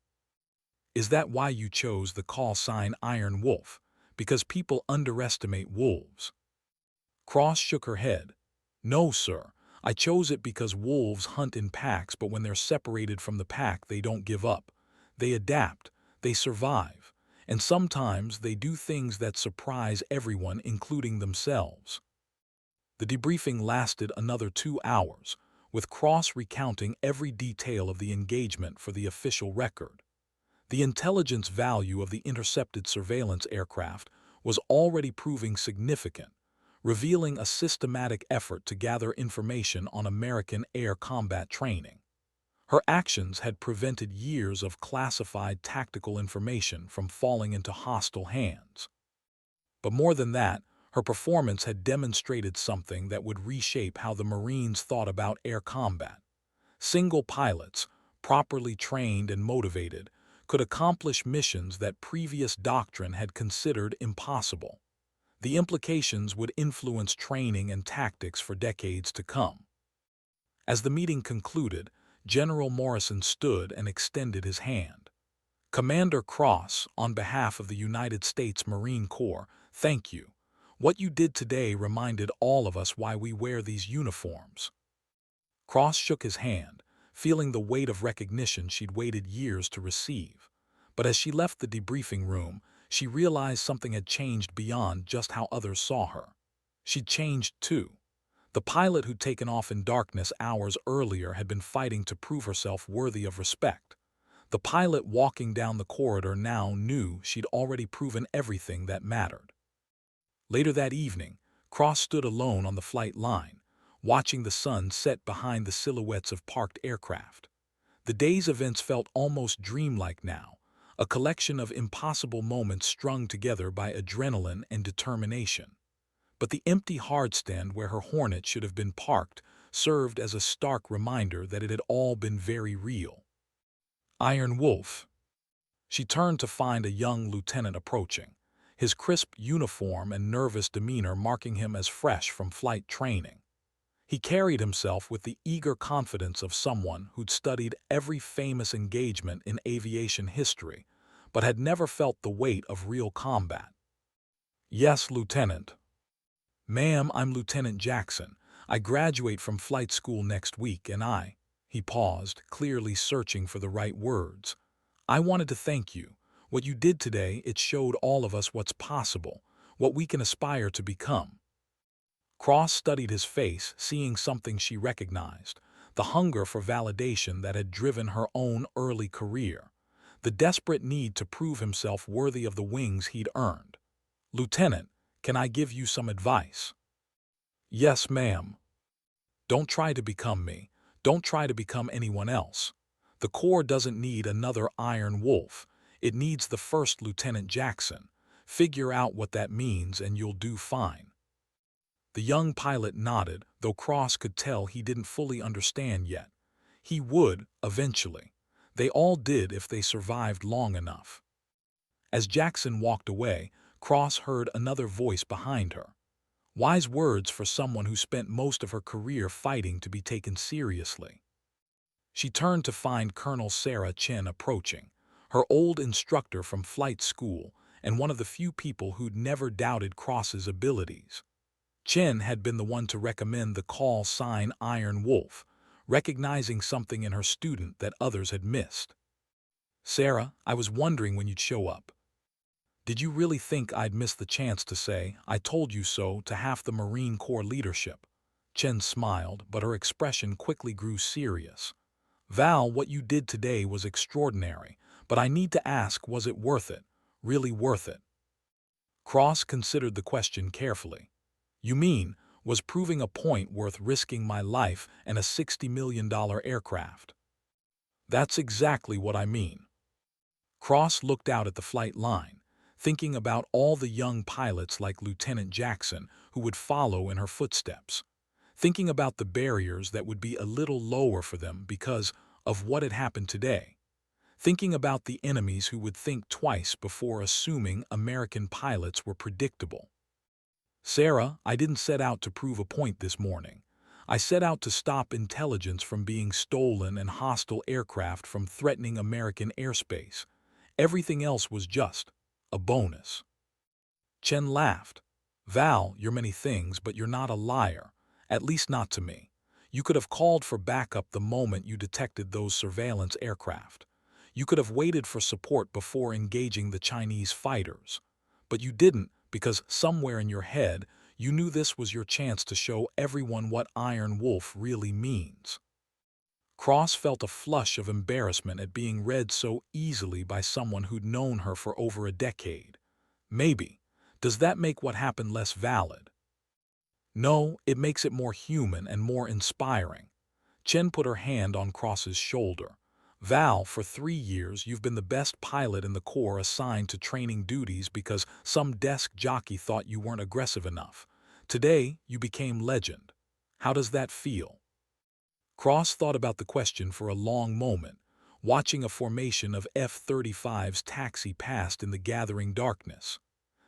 "Is that why you chose the call sign Iron Wolf? Because people underestimate wolves?" Cross shook her head. "No, sir. I chose it because wolves hunt in packs, but when they're separated from the pack, they don't give up. They adapt, they survive, and sometimes they do things that surprise everyone, including themselves." The debriefing lasted another 2 hours, with Cross recounting every detail of the engagement for the official record. The intelligence value of the intercepted surveillance aircraft was already proving significant, revealing a systematic effort to gather information on American air combat training. Her actions had prevented years of classified tactical information from falling into hostile hands. But more than that, her performance had demonstrated something that would reshape how the Marines thought about air combat. Single pilots, properly trained and motivated, could accomplish missions that previous doctrine had considered impossible. The implications would influence training and tactics for decades to come. As the meeting concluded, General Morrison stood and extended his hand. "Commander Cross, on behalf of the United States Marine Corps, thank you. What you did today reminded all of us why we wear these uniforms." Cross shook his hand, feeling the weight of recognition she'd waited years to receive. But as she left the debriefing room, she realized something had changed beyond just how others saw her. She'd changed too. The pilot who'd taken off in darkness hours earlier had been fighting to prove herself worthy of respect. The pilot walking down the corridor now knew she'd already proven everything that mattered. Later that evening, Cross stood alone on the flight line, watching the sun set behind the silhouettes of parked aircraft. The day's events felt almost dreamlike now, a collection of impossible moments strung together by adrenaline and determination. But the empty hardstand where her Hornet should have been parked served as a stark reminder that it had all been very real. "Iron Wolf." She turned to find a young lieutenant approaching, his crisp uniform and nervous demeanor marking him as fresh from flight training. He carried himself with the eager confidence of someone who'd studied every famous engagement in aviation history, but had never felt the weight of real combat. "Yes, Lieutenant." "Ma'am, I'm Lieutenant Jackson. I graduate from flight school next week, and He paused, clearly searching for the right words. "I wanted to thank you. What you did today, it showed all of us what's possible, what we can aspire to become." Cross studied his face, seeing something she recognized, the hunger for validation that had driven her own early career, the desperate need to prove himself worthy of the wings he'd earned. "Lieutenant, can I give you some advice?" "Yes, ma'am." "Don't try to become me. Don't try to become anyone else. The Corps doesn't need another Iron Wolf. It needs the first Lieutenant Jackson. Figure out what that means and you'll do fine." The young pilot nodded, though Cross could tell he didn't fully understand yet. He would, eventually. They all did if they survived long enough. As Jackson walked away, Cross heard another voice behind her. Wise words for someone who spent most of her career fighting to be taken seriously. She turned to find Colonel Sarah Chen approaching, her old instructor from flight school and one of the few people who'd never doubted Cross's abilities. Chen had been the one to recommend the call sign Iron Wolf, recognizing something in her student that others had missed. "Sarah, I was wondering when you'd show up. Did you really think I'd miss the chance to say, 'I told you so' to half the Marine Corps leadership?" Chen smiled, but her expression quickly grew serious. "Val, what you did today was extraordinary, but I need to ask, was it worth it? Really worth it?" Cross considered the question carefully. "You mean, was proving a point worth risking my life and a $60 million aircraft?" "That's exactly what I mean." Cross looked out at the flight line, thinking about all the young pilots like Lieutenant Jackson who would follow in her footsteps, thinking about the barriers that would be a little lower for them because of what had happened today, thinking about the enemies who would think twice before assuming American pilots were predictable. "Sarah, I didn't set out to prove a point this morning. I set out to stop intelligence from being stolen and hostile aircraft from threatening American airspace. Everything else was just a bonus." Chen laughed. "Val, you're many things, but you're not a liar. At least not to me. You could have called for backup the moment you detected those surveillance aircraft. You could have waited for support before engaging the Chinese fighters. But you didn't because somewhere in your head, you knew this was your chance to show everyone what Iron Wolf really means." Cross felt a flush of embarrassment at being read so easily by someone who'd known her for over a decade. Maybe. Does that make what happened less valid? No, it makes it more human and more inspiring. Chen put her hand on Cross's shoulder. "Val, for 3 years you've been the best pilot in the Corps assigned to training duties because some desk jockey thought you weren't aggressive enough. Today, you became legend. How does that feel?" Cross thought about the question for a long moment, watching a formation of F-35s taxi past in the gathering darkness.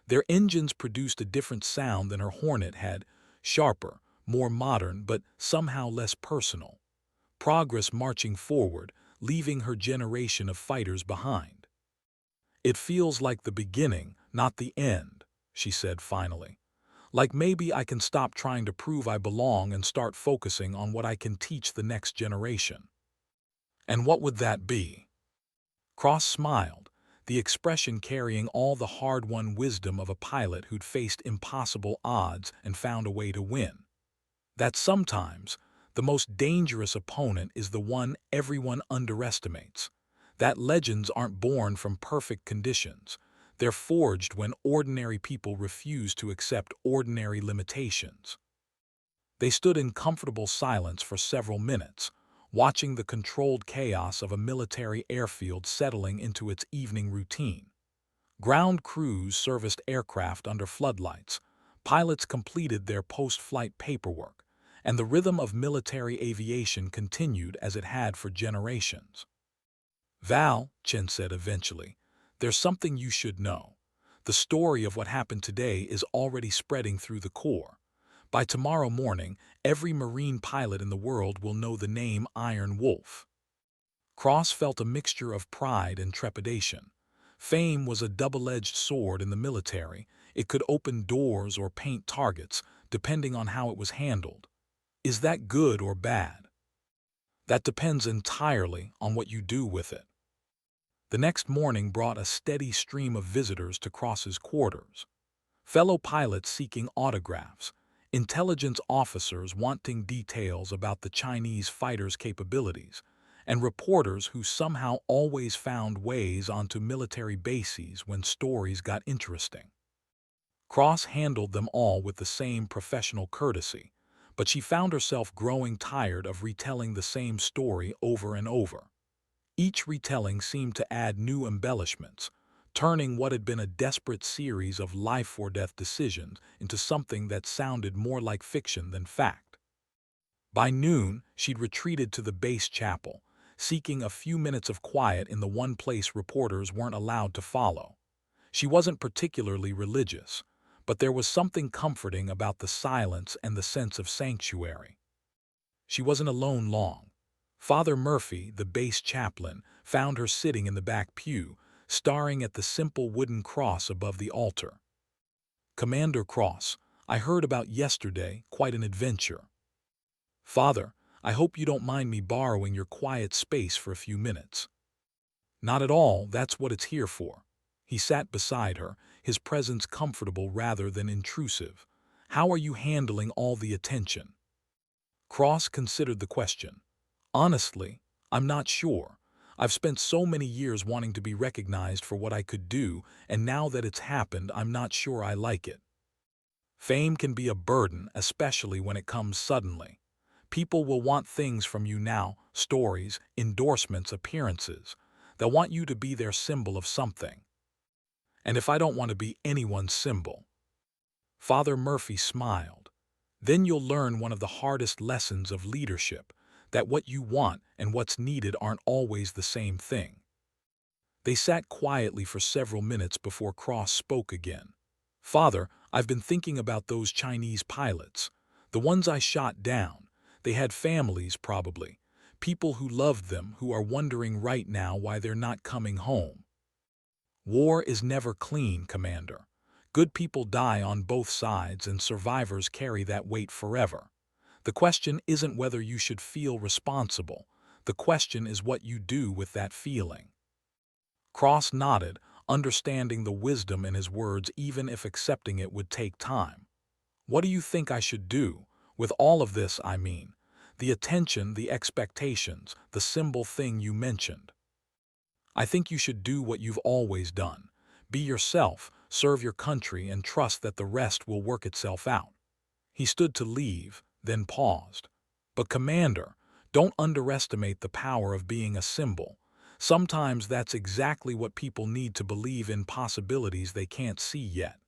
Their engines produced a different sound than her Hornet had, sharper, more modern, but somehow less personal. Progress marching forward, leaving her generation of fighters behind. "It feels like the beginning, not the end," she said finally. "Like maybe I can stop trying to prove I belong and start focusing on what I can teach the next generation." "And what would that be?" Cross smiled, the expression carrying all the hard-won wisdom of a pilot who'd faced impossible odds and found a way to win. "That sometimes, the most dangerous opponent is the one everyone underestimates. That legends aren't born from perfect conditions. They're forged when ordinary people refuse to accept ordinary limitations." They stood in comfortable silence for several minutes, watching the controlled chaos of a military airfield settling into its evening routine. Ground crews serviced aircraft under floodlights, pilots completed their post-flight paperwork, and the rhythm of military aviation continued as it had for generations. "Val," Chen said eventually, "there's something you should know. The story of what happened today is already spreading through the Corps. By tomorrow morning, every Marine pilot in the world will know the name Iron Wolf." Cross felt a mixture of pride and trepidation. Fame was a double-edged sword in the military. It could open doors or paint targets, depending on how it was handled. Is that good or bad? That depends entirely on what you do with it. The next morning brought a steady stream of visitors to Cross's quarters. Fellow pilots seeking autographs, intelligence officers wanting details about the Chinese fighters' capabilities, and reporters who somehow always found ways onto military bases when stories got interesting. Cross handled them all with the same professional courtesy, but she found herself growing tired of retelling the same story over and over. Each retelling seemed to add new embellishments, turning what had been a desperate series of life-or-death decisions into something that sounded more like fiction than fact. By noon, she'd retreated to the base chapel, seeking a few minutes of quiet in the one place reporters weren't allowed to follow. She wasn't particularly religious, but there was something comforting about the silence and the sense of sanctuary. She wasn't alone long. Father Murphy, the base chaplain, found her sitting in the back pew, staring at the simple wooden cross above the altar. "Commander Cross, I heard about yesterday, quite an adventure." "Father, I hope you don't mind me borrowing your quiet space for a few minutes." "Not at all, that's what it's here for." He sat beside her, his presence comfortable rather than intrusive. "How are you handling all the attention?" Cross considered the question. "Honestly, I'm not sure. I've spent so many years wanting to be recognized for what I could do, and now that it's happened, I'm not sure I like it. Fame can be a burden, especially when it comes suddenly. People will want things from you now, stories, endorsements, appearances. They'll want you to be their symbol of something. And if I don't want to be anyone's symbol." Father Murphy smiled. "Then you'll learn one of the hardest lessons of leadership, that what you want and what's needed aren't always the same thing." They sat quietly for several minutes before Cross spoke again. "Father, I've been thinking about those Chinese pilots. The ones I shot down. They had families, probably. People who loved them, who are wondering right now why they're not coming home. War is never clean, Commander. Good people die on both sides, and survivors carry that weight forever. The question isn't whether you should feel responsible. The question is what you do with that feeling." Cross nodded, understanding the wisdom in his words even if accepting it would take time. "What do you think I should do? With all of this, I mean. The attention, the expectations, the symbol thing you mentioned. I think you should do what you've always done. Be yourself, serve your country, and trust that the rest will work itself out." He stood to leave, then paused. "But Commander, don't underestimate the power of being a symbol. Sometimes that's exactly what people need to believe in possibilities they can't see yet."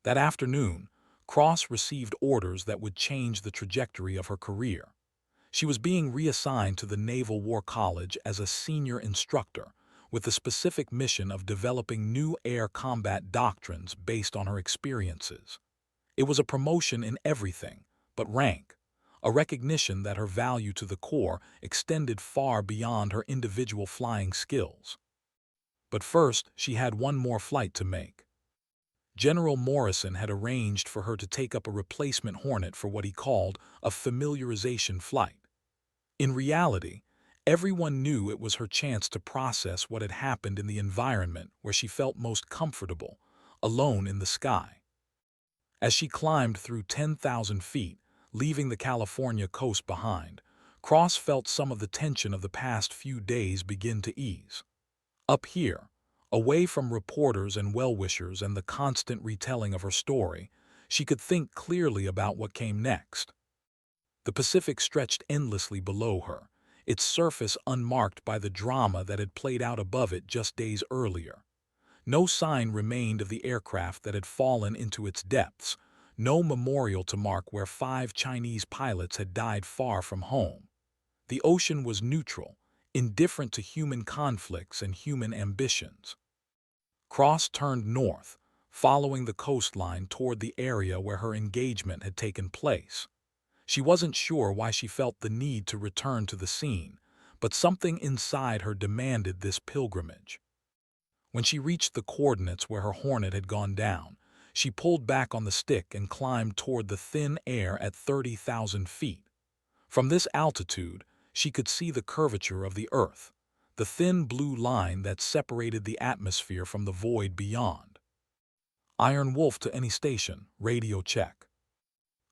That afternoon, Cross received orders that would change the trajectory of her career. She was being reassigned to the Naval War College as a senior instructor, with the specific mission of developing new air combat doctrines based on her experiences. It was a promotion in everything but rank, a recognition that her value to the Corps extended far beyond her individual flying skills. But first, she had one more flight to make. General Morrison had arranged for her to take up a replacement Hornet for what he called a familiarization flight. In reality, everyone knew it was her chance to process what had happened in the environment where she felt most comfortable, alone in the sky. As she climbed through 10,000 feet, leaving the California coast behind, Cross felt some of the tension of the past few days begin to ease. Up here, away from reporters and well-wishers and the constant retelling of her story, she could think clearly about what came next. The Pacific stretched endlessly below her, its surface unmarked by the drama that had played out above it just days earlier. No sign remained of the aircraft that had fallen into its depths, no memorial to mark where 5 Chinese pilots had died far from home. The ocean was neutral, indifferent to human conflicts and human ambitions. Cross turned north, following the coastline toward the area where her engagement had taken place. She wasn't sure why she felt the need to return to the scene, but something inside her demanded this pilgrimage. When she reached the coordinates where her Hornet had gone down, she pulled back on the stick and climbed toward the thin air at 30,000 feet. From this altitude, she could see the curvature of the Earth, the thin blue line that separated the atmosphere from the void beyond. "Iron Wolf to any station, radio check."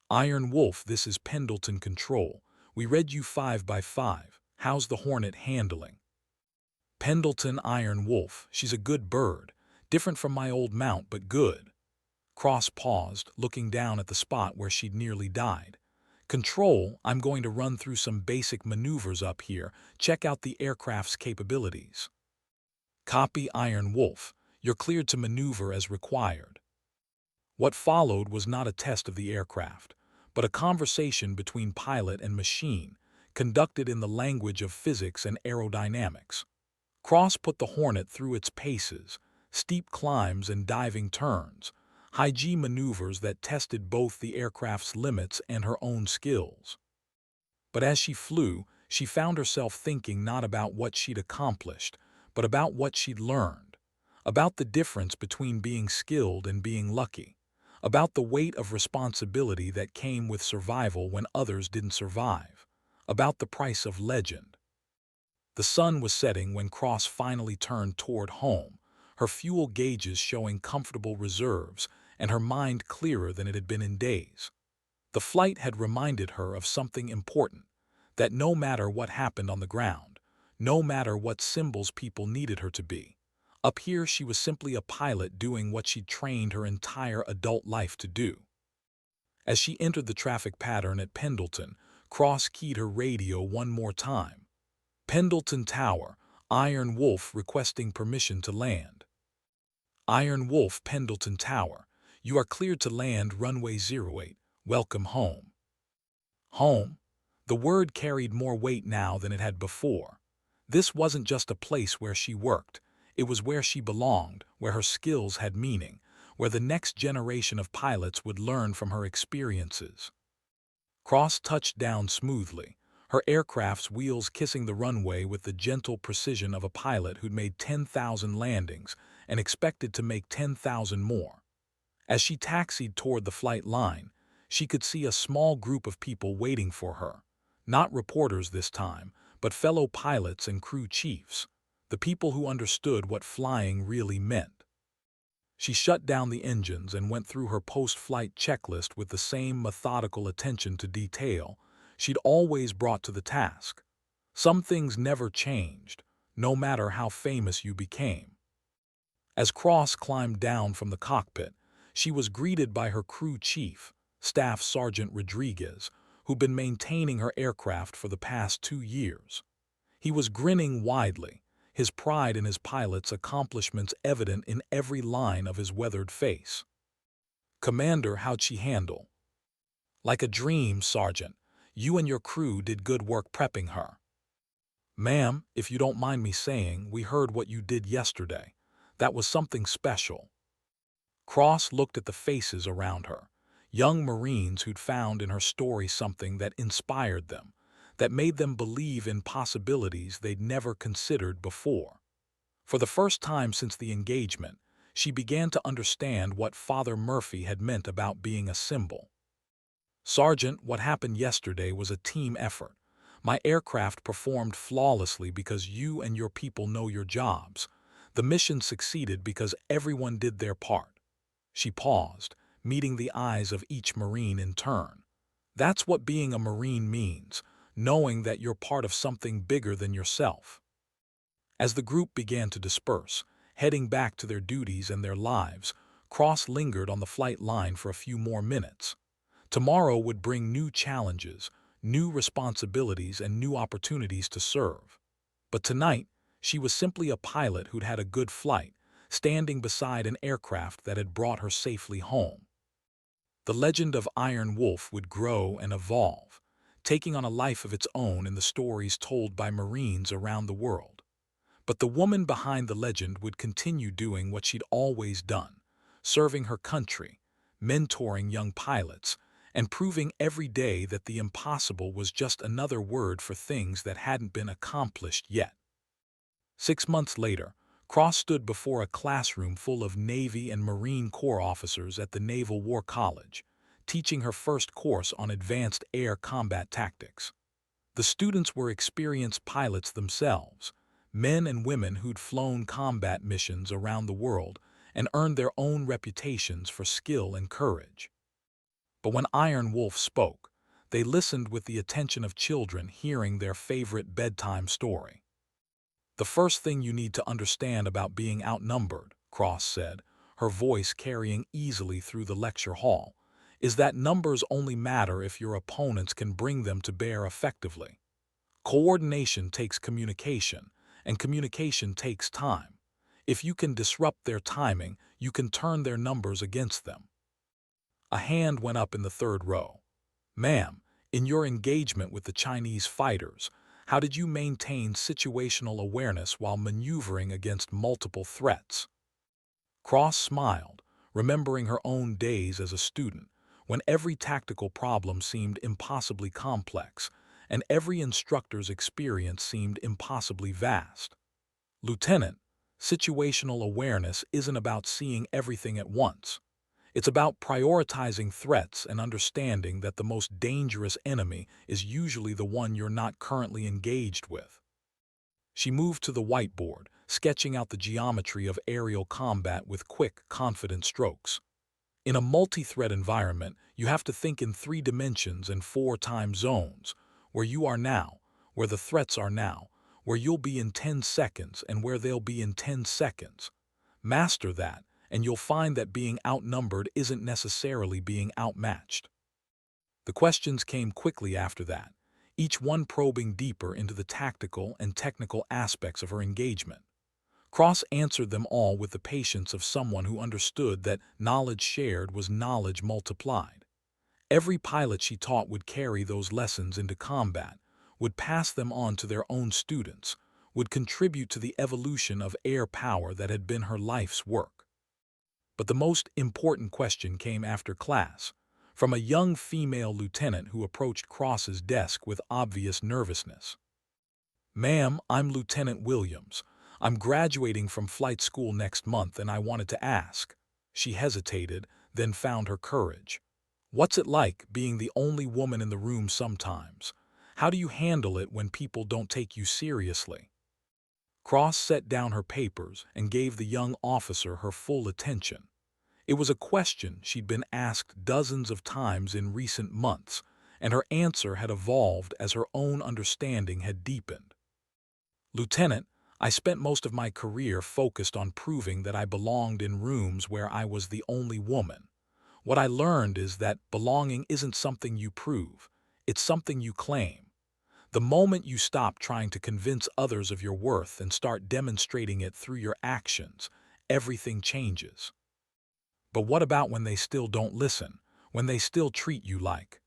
"Iron Wolf, this is Pendleton Control. We read you 5 by 5. How's the Hornet handling?" "Pendleton, Iron Wolf. She's a good bird. Different from my old mount, but good." Cross paused, looking down at the spot where she'd nearly died. "Control, I'm going to run through some basic maneuvers up here. Check out the aircraft's capabilities." "Copy, Iron Wolf. You're cleared to maneuver as required." What followed was not a test of the aircraft, but a conversation between pilot and machine, conducted in the language of physics and aerodynamics. Cross put the Hornet through its paces, steep climbs and diving turns, high-G maneuvers that tested both the aircraft's limits and her own skills. But as she flew, she found herself thinking not about what she'd accomplished, but about what she'd learned, about the difference between being skilled and being lucky, about the weight of responsibility that came with survival when others didn't survive, about the price of legend. The sun was setting when Cross finally turned toward home, her fuel gauges showing comfortable reserves and her mind clearer than it had been in days. The flight had reminded her of something important, that no matter what happened on the ground, no matter what symbols people needed her to be, up here she was simply a pilot doing what she'd trained her entire adult life to do. As she entered the traffic pattern at Pendleton, Cross keyed her radio one more time. Pendleton Tower, Iron Wolf requesting permission to land. Iron Wolf, Pendleton Tower, you are cleared to land runway 08. Welcome home. Home? The word carried more weight now than it had before. This wasn't just a place where she worked. It was where she belonged, where her skills had meaning, where the next generation of pilots would learn from her experiences. Cross touched down smoothly, her aircraft's wheels kissing the runway with the gentle precision of a pilot who'd made 10,000 landings and expected to make 10,000 more. As she taxied toward the flight line, she could see a small group of people waiting for her. Not reporters this time, but fellow pilots and crew chiefs, the people who understood what flying really meant. She shut down the engines and went through her post-flight checklist with the same methodical attention to detail she'd always brought to the task. Some things never changed, no matter how famous you became. As Cross climbed down from the cockpit, she was greeted by her crew chief, Staff Sergeant Rodriguez, who'd been maintaining her aircraft for the past 2 years. He was grinning widely, his pride in his pilot's accomplishments evident in every line of his weathered face. "Commander, how'd she handle?" "Like a dream, Sergeant. You and your crew did good work prepping her." "Ma'am, if you don't mind me saying, we heard what you did yesterday. That was something special." Cross looked at the faces around her, young Marines who'd found in her story something that inspired them, that made them believe in possibilities they'd never considered before. For the first time since the engagement, she began to understand what Father Murphy had meant about being a symbol. "Sergeant, what happened yesterday was a team effort. My aircraft performed flawlessly because you and your people know your jobs. The mission succeeded because everyone did their part." She paused, meeting the eyes of each Marine in turn. "That's what being a Marine means, knowing that you're part of something bigger than yourself." As the group began to disperse, heading back to their duties and their lives, Cross lingered on the flight line for a few more minutes. Tomorrow would bring new challenges, new responsibilities, and new opportunities to serve. But tonight, she was simply a pilot who'd had a good flight, standing beside an aircraft that had brought her safely home. The legend of Iron Wolf would grow and evolve, taking on a life of its own in the stories told by Marines around the world. But the woman behind the legend would continue doing what she'd always done, serving her country, mentoring young pilots, and proving every day that the impossible was just another word for things that hadn't been accomplished yet. 6 months later, Cross stood before a classroom full of Navy and Marine Corps officers at the Naval War College, teaching her first course on advanced air combat tactics. The students were experienced pilots themselves, men and women who'd flown combat missions around the world and earned their own reputations for skill and courage. But when Iron Wolf spoke, they listened with the attention of children hearing their favorite bedtime story. "The first thing you need to understand about being outnumbered," Cross said, her voice carrying easily through the lecture hall, "is that numbers only matter if your opponents can bring them to bear effectively. Coordination takes communication, and communication takes time. If you can disrupt their timing, you can turn their numbers against them." A hand went up in the third row. "Ma'am, In your engagement with the Chinese fighters, how did you maintain situational awareness while maneuvering against multiple threats? Cross smiled, remembering her own days as a student, when every tactical problem seemed impossibly complex, and every instructor's experience seemed impossibly vast. Lieutenant, situational awareness isn't about seeing everything at once. It's about prioritizing threats and understanding that the most dangerous enemy is usually the one you're not currently engaged with. She moved to the whiteboard, sketching out the geometry of aerial combat with quick, confident strokes. In a multi-threat environment, you have to think in 3 dimensions and 4 time zones: where you are now, where the threats are now, where you'll be in 10 seconds, and where they'll be in 10 seconds. Master that, and you'll find that being outnumbered isn't necessarily being outmatched. The questions came quickly after that, each one probing deeper into the tactical and technical aspects of her engagement. Cross answered them all with the patience of someone who understood that knowledge shared was knowledge multiplied. Every pilot she taught would carry those lessons into combat, would pass them on to their own students, would contribute to the evolution of air power that had been her life's work. But the most important question came after class, from a young female lieutenant who approached Cross's desk with obvious nervousness. "Ma'am, I'm Lieutenant Williams. I'm graduating from flight school next month, and I wanted to ask." She hesitated, then found her courage. "What's it like being the only woman in the room sometimes? How do you handle it when people don't take you seriously?" Cross set down her papers and gave the young officer her full attention. It was a question she'd been asked dozens of times in recent months, and her answer had evolved as her own understanding had deepened. "Lieutenant, I spent most of my career focused on proving that I belonged in rooms where I was the only woman. What I learned is that belonging isn't something you prove, it's something you claim. The moment you stop trying to convince others of your worth and start demonstrating it through your actions, everything changes." "But what about when they still don't listen, when they still treat you like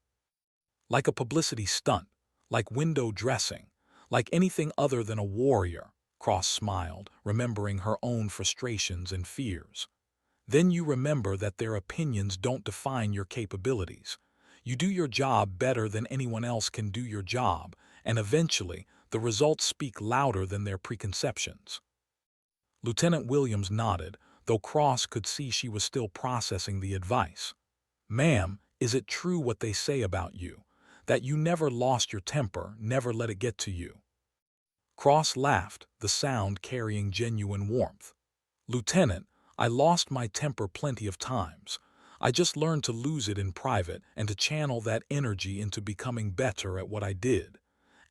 a publicity stunt, like window dressing, like anything other than a warrior?" Cross smiled, remembering her own frustrations and fears. "Then you remember that their opinions don't define your capabilities. You do your job better than anyone else can do your job, and eventually the results speak louder than their preconceptions." Lieutenant Williams nodded, though Cross could see she was still processing the advice. "Ma'am, is it true what they say about you, that you never lost your temper, never let it get to you?" Cross laughed, the sound carrying genuine warmth. "Lieutenant, I lost my temper plenty of times. I just learned to lose it in private and to channel that energy into becoming better at what I did.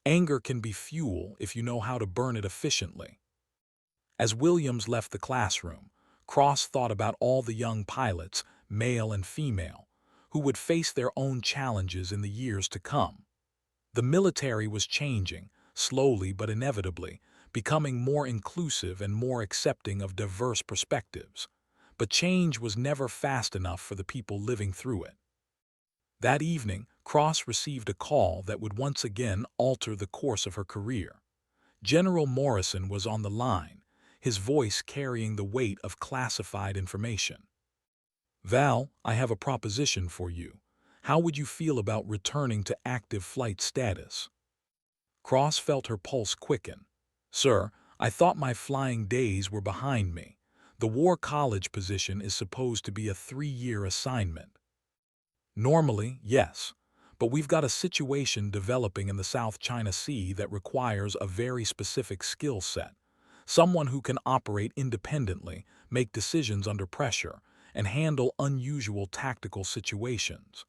Anger can be fuel if you know how to burn it efficiently." As Williams left the classroom, Cross thought about all the young pilots, male and female, who would face their own challenges in the years to come. The military was changing, slowly but inevitably, becoming more inclusive and more accepting of diverse perspectives. But change was never fast enough for the people living through it. That evening, Cross received a call that would once again alter the course of her career. General Morrison was on the line, his voice carrying the weight of classified information. "Val, I have a proposition for you. How would you feel about returning to active flight status?" Cross felt her pulse quicken. "Sir, I thought my flying days were behind me. The War College position is supposed to be a 3-year assignment." "Normally, yes. But we've got a situation developing in the South China Sea that requires a very specific skill set. Someone who can operate independently, make decisions under pressure, and handle unusual tactical situations."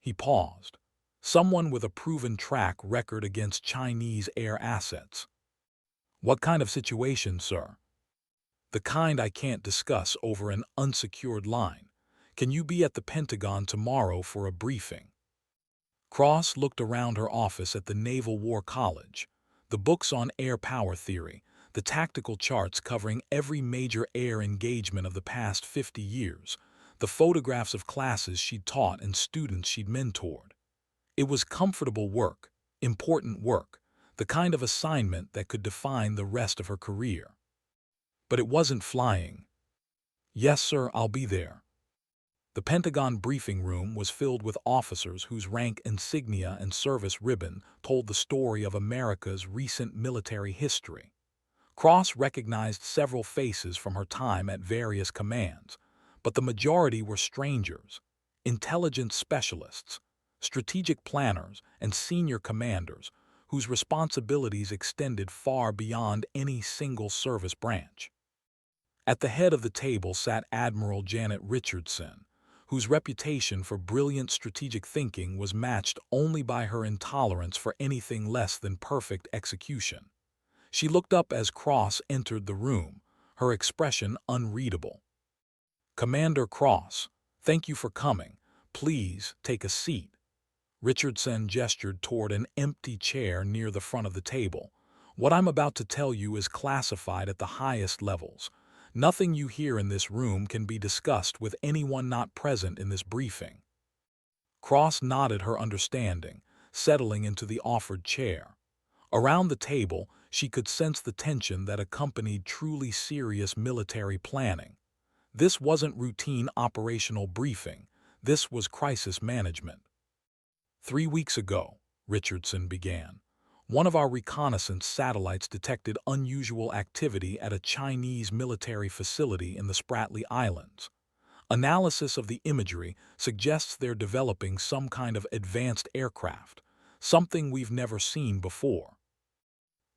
He paused. "Someone with a proven track record against Chinese air assets." "What kind of situation, sir?" "The kind I can't discuss over an unsecured line. Can you be at the Pentagon tomorrow for a briefing?" Cross looked around her office at the Naval War College. The books on air power theory, the tactical charts covering every major air engagement of the past 50 years, the photographs of classes she'd taught and students she'd mentored. It was comfortable work, important work, the kind of assignment that could define the rest of her career. But it wasn't flying. "Yes, sir, I'll be there." The Pentagon briefing room was filled with officers whose rank insignia and service ribbon told the story of America's recent military history. Cross recognized several faces from her time at various commands, but the majority were strangers, intelligence specialists, strategic planners, and senior commanders whose responsibilities extended far beyond any single service branch. At the head of the table sat Admiral Janet Richardson, whose reputation for brilliant strategic thinking was matched only by her intolerance for anything less than perfect execution. She looked up as Cross entered the room, her expression unreadable. "Commander Cross, thank you for coming. Please take a seat." Richardson gestured toward an empty chair near the front of the table. "What I'm about to tell you is classified at the highest levels. Nothing you hear in this room can be discussed with anyone not present in this briefing." Cross nodded her understanding, settling into the offered chair. Around the table, she could sense the tension that accompanied truly serious military planning. This wasn't routine operational briefing. This was crisis management. "3 weeks ago," Richardson began, "one of our reconnaissance satellites detected unusual activity at a Chinese military facility in the Spratly Islands. Analysis of the imagery suggests they're developing some kind of advanced aircraft, something we've never seen before."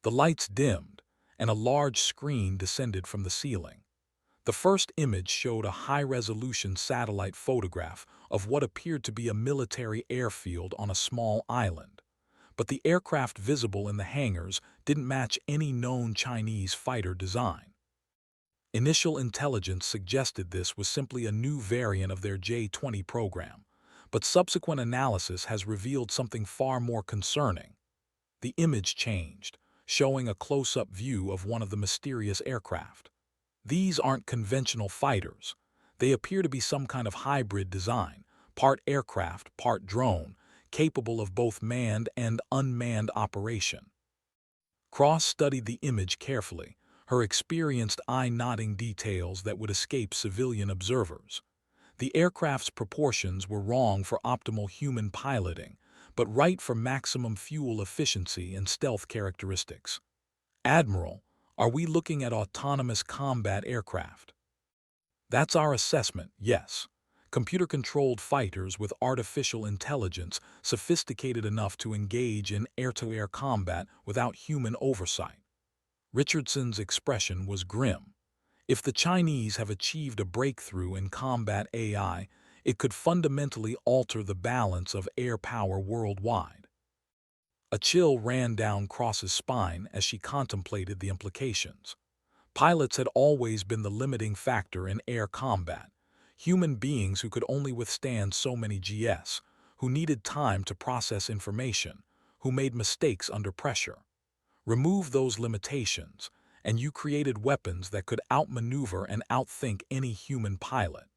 The lights dimmed, and a large screen descended from the ceiling. The first image showed a high-resolution satellite photograph of what appeared to be a military airfield on a small island. But the aircraft visible in the hangars didn't match any known Chinese fighter design. Initial intelligence suggested this was simply a new variant of their J-20 program, but subsequent analysis has revealed something far more concerning. The image changed, showing a close-up view of one of the mysterious aircraft. These aren't conventional fighters. They appear to be some kind of hybrid design, part aircraft, part drone, capable of both manned and unmanned operation. Cross studied the image carefully, her experienced eye noting details that would escape civilian observers. The aircraft's proportions were wrong for optimal human piloting, but right for maximum fuel efficiency and stealth characteristics. "Admiral, are we looking at autonomous combat aircraft?" "That's our assessment, yes. Computer-controlled fighters with artificial intelligence sophisticated enough to engage in air-to-air combat without human oversight." Richardson's expression was grim. If the Chinese have achieved a breakthrough in combat AI, it could fundamentally alter the balance of air power worldwide. A chill ran down Cross's spine as she contemplated the implications. Pilots had always been the limiting factor in air combat, human beings who could only withstand so many Gs, who needed time to process information, who made mistakes under pressure. Remove those limitations, and you created weapons that could outmaneuver and outthink any human pilot.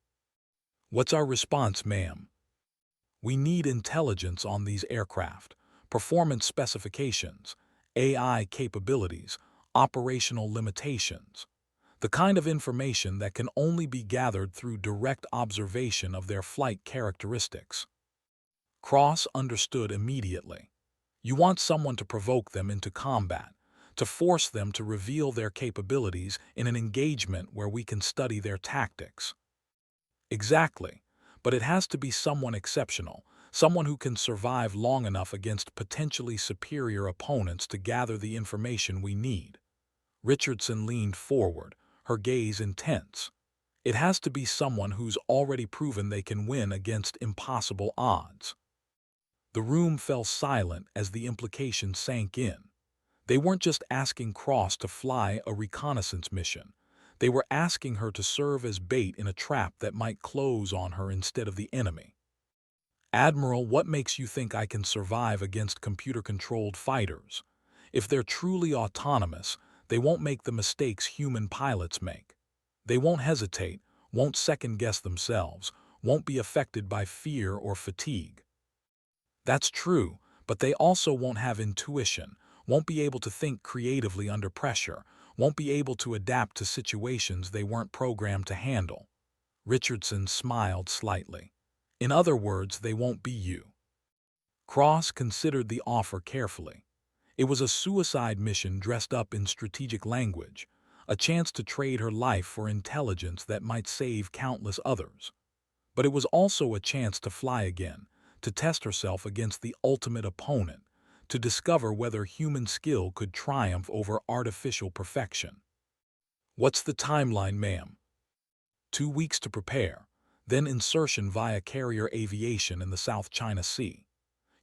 "What's our response, ma'am?" "We need intelligence on these aircraft, performance specifications, AI capabilities, operational limitations, the kind of information that can only be gathered through direct observation of their flight characteristics." Cross understood immediately. You want someone to provoke them into combat, to force them to reveal their capabilities in an engagement where we can study their tactics. Exactly, but it has to be someone exceptional, someone who can survive long enough against potentially superior opponents to gather the information we need. Richardson leaned forward, her gaze intense. It has to be someone who's already proven they can win against impossible odds. The room fell silent as the implication sank in. They weren't just asking Cross to fly a reconnaissance mission. They were asking her to serve as bait in a trap that might close on her instead of the enemy. "Admiral, what makes you think I can survive against computer-controlled fighters? If they're truly autonomous, they won't make the mistakes human pilots make. They won't hesitate, won't second-guess themselves, won't be affected by fear or fatigue." That's true, but they also won't have intuition, won't be able to think creatively under pressure, won't be able to adapt to situations they weren't programmed to handle. Richardson smiled slightly. In other words, they won't be you. Cross considered the offer carefully. It was a suicide mission dressed up in strategic language, a chance to trade her life for intelligence that might save countless others. But it was also a chance to fly again, to test herself against the ultimate opponent, to discover whether human skill could triumph over artificial perfection. What's the timeline, ma'am? 2 weeks to prepare, then insertion via carrier aviation in the South China Sea.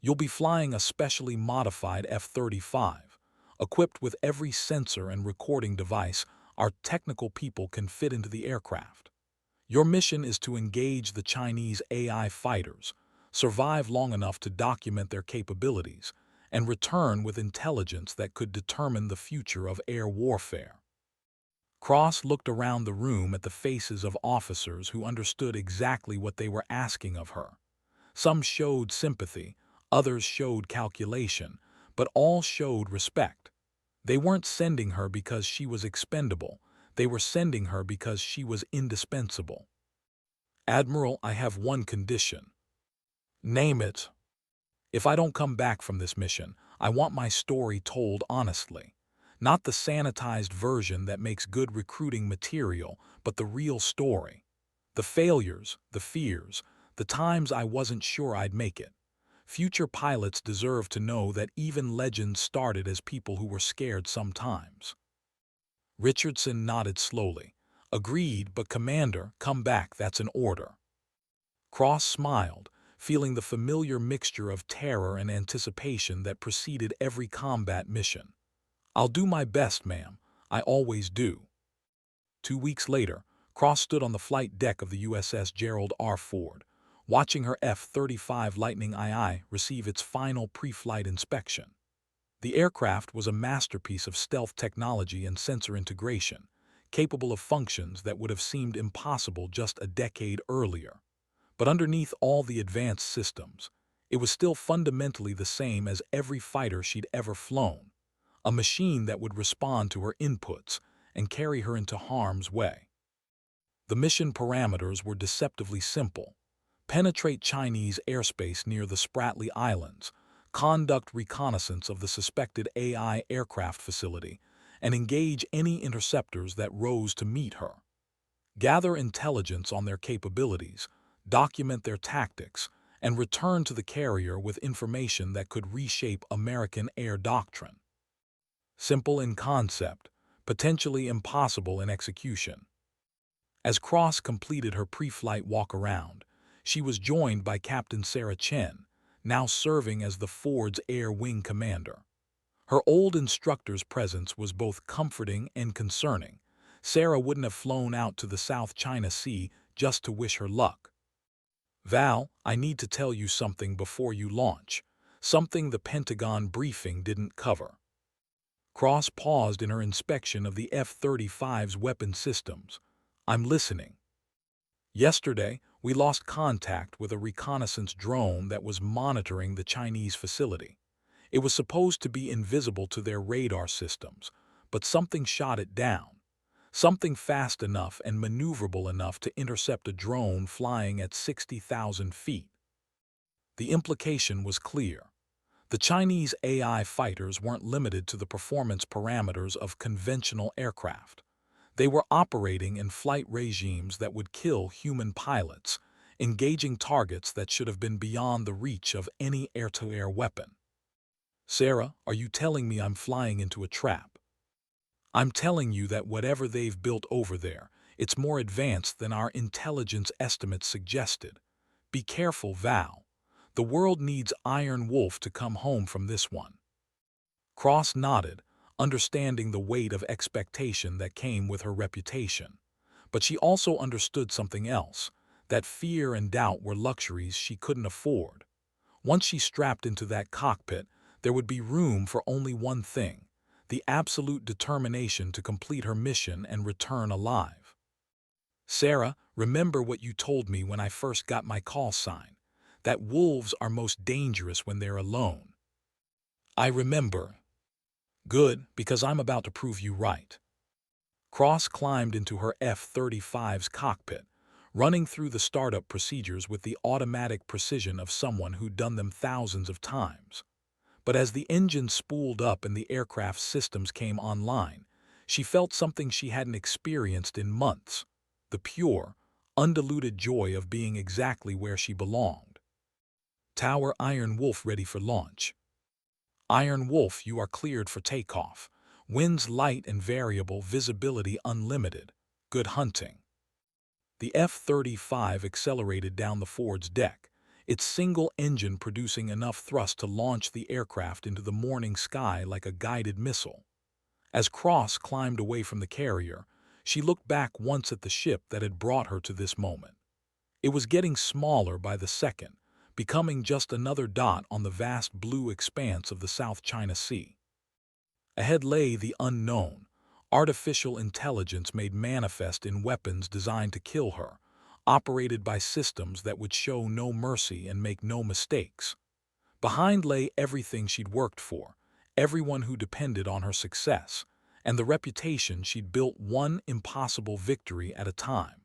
You'll be flying a specially modified F-35, equipped with every sensor and recording device our technical people can fit into the aircraft. Your mission is to engage the Chinese AI fighters, survive long enough to document their capabilities, and return with intelligence that could determine the future of air warfare. Cross looked around the room at the faces of officers who understood exactly what they were asking of her. Some showed sympathy, others showed calculation, but all showed respect. They weren't sending her because she was expendable, they were sending her because she was indispensable. Admiral, I have one condition. Name it. If I don't come back from this mission, I want my story told honestly. Not the sanitized version that makes good recruiting material, but the real story. The failures, the fears, the times I wasn't sure I'd make it. Future pilots deserve to know that even legends started as people who were scared sometimes. Richardson nodded slowly. Agreed, but Commander, come back, that's an order. Cross smiled, feeling the familiar mixture of terror and anticipation that preceded every combat mission. I'll do my best, ma'am. I always do. 2 weeks later, Cross stood on the flight deck of the USS Gerald R. Ford, watching her F-35 Lightning II receive its final pre-flight inspection. The aircraft was a masterpiece of stealth technology and sensor integration, capable of functions that would have seemed impossible just a decade earlier. But underneath all the advanced systems, it was still fundamentally the same as every fighter she'd ever flown, a machine that would respond to her inputs and carry her into harm's way. The mission parameters were deceptively simple. Penetrate Chinese airspace near the Spratly Islands, conduct reconnaissance of the suspected AI aircraft facility, and engage any interceptors that rose to meet her. Gather intelligence on their capabilities, document their tactics, and return to the carrier with information that could reshape American air doctrine. Simple in concept, potentially impossible in execution. As Cross completed her pre-flight walk-around, she was joined by Captain Sarah Chen, now serving as the Ford's Air Wing commander. Her old instructor's presence was both comforting and concerning. Sarah wouldn't have flown out to the South China Sea just to wish her luck. Val, I need to tell you something before you launch, something the Pentagon briefing didn't cover. Cross paused in her inspection of the F-35's weapon systems. I'm listening. Yesterday, we lost contact with a reconnaissance drone that was monitoring the Chinese facility. It was supposed to be invisible to their radar systems, but something shot it down. Something fast enough and maneuverable enough to intercept a drone flying at 60,000 feet. The implication was clear. The Chinese AI fighters weren't limited to the performance parameters of conventional aircraft. They were operating in flight regimes that would kill human pilots, engaging targets that should have been beyond the reach of any air-to-air weapon. Sarah, are you telling me I'm flying into a trap? I'm telling you that whatever they've built over there, it's more advanced than our intelligence estimates suggested. Be careful, Val. The world needs Iron Wolf to come home from this one. Cross nodded, understanding the weight of expectation that came with her reputation. But she also understood something else, that fear and doubt were luxuries she couldn't afford. Once she strapped into that cockpit, there would be room for only one thing, the absolute determination to complete her mission and return alive. Sarah, remember what you told me when I first got my call sign. that wolves are most dangerous when they're alone. I remember. Good, because I'm about to prove you right. Cross climbed into her F-35's cockpit, running through the startup procedures with the automatic precision of someone who'd done them thousands of times. But as the engine spooled up and the aircraft's systems came online, she felt something she hadn't experienced in months: the pure, undiluted joy of being exactly where she belonged. Tower Iron Wolf ready for launch. Iron Wolf, you are cleared for takeoff. Winds light and variable, visibility unlimited. Good hunting. The F-35 accelerated down the Ford's deck, its single engine producing enough thrust to launch the aircraft into the morning sky like a guided missile. As Cross climbed away from the carrier, she looked back once at the ship that had brought her to this moment. It was getting smaller by the second, becoming just another dot on the vast blue expanse of the South China Sea. Ahead lay the unknown, artificial intelligence made manifest in weapons designed to kill her, operated by systems that would show no mercy and make no mistakes. Behind lay everything she'd worked for, everyone who depended on her success, and the reputation she'd built one impossible victory at a time.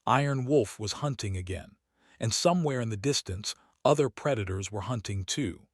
Iron Wolf was hunting again, and somewhere in the distance, other predators were hunting too.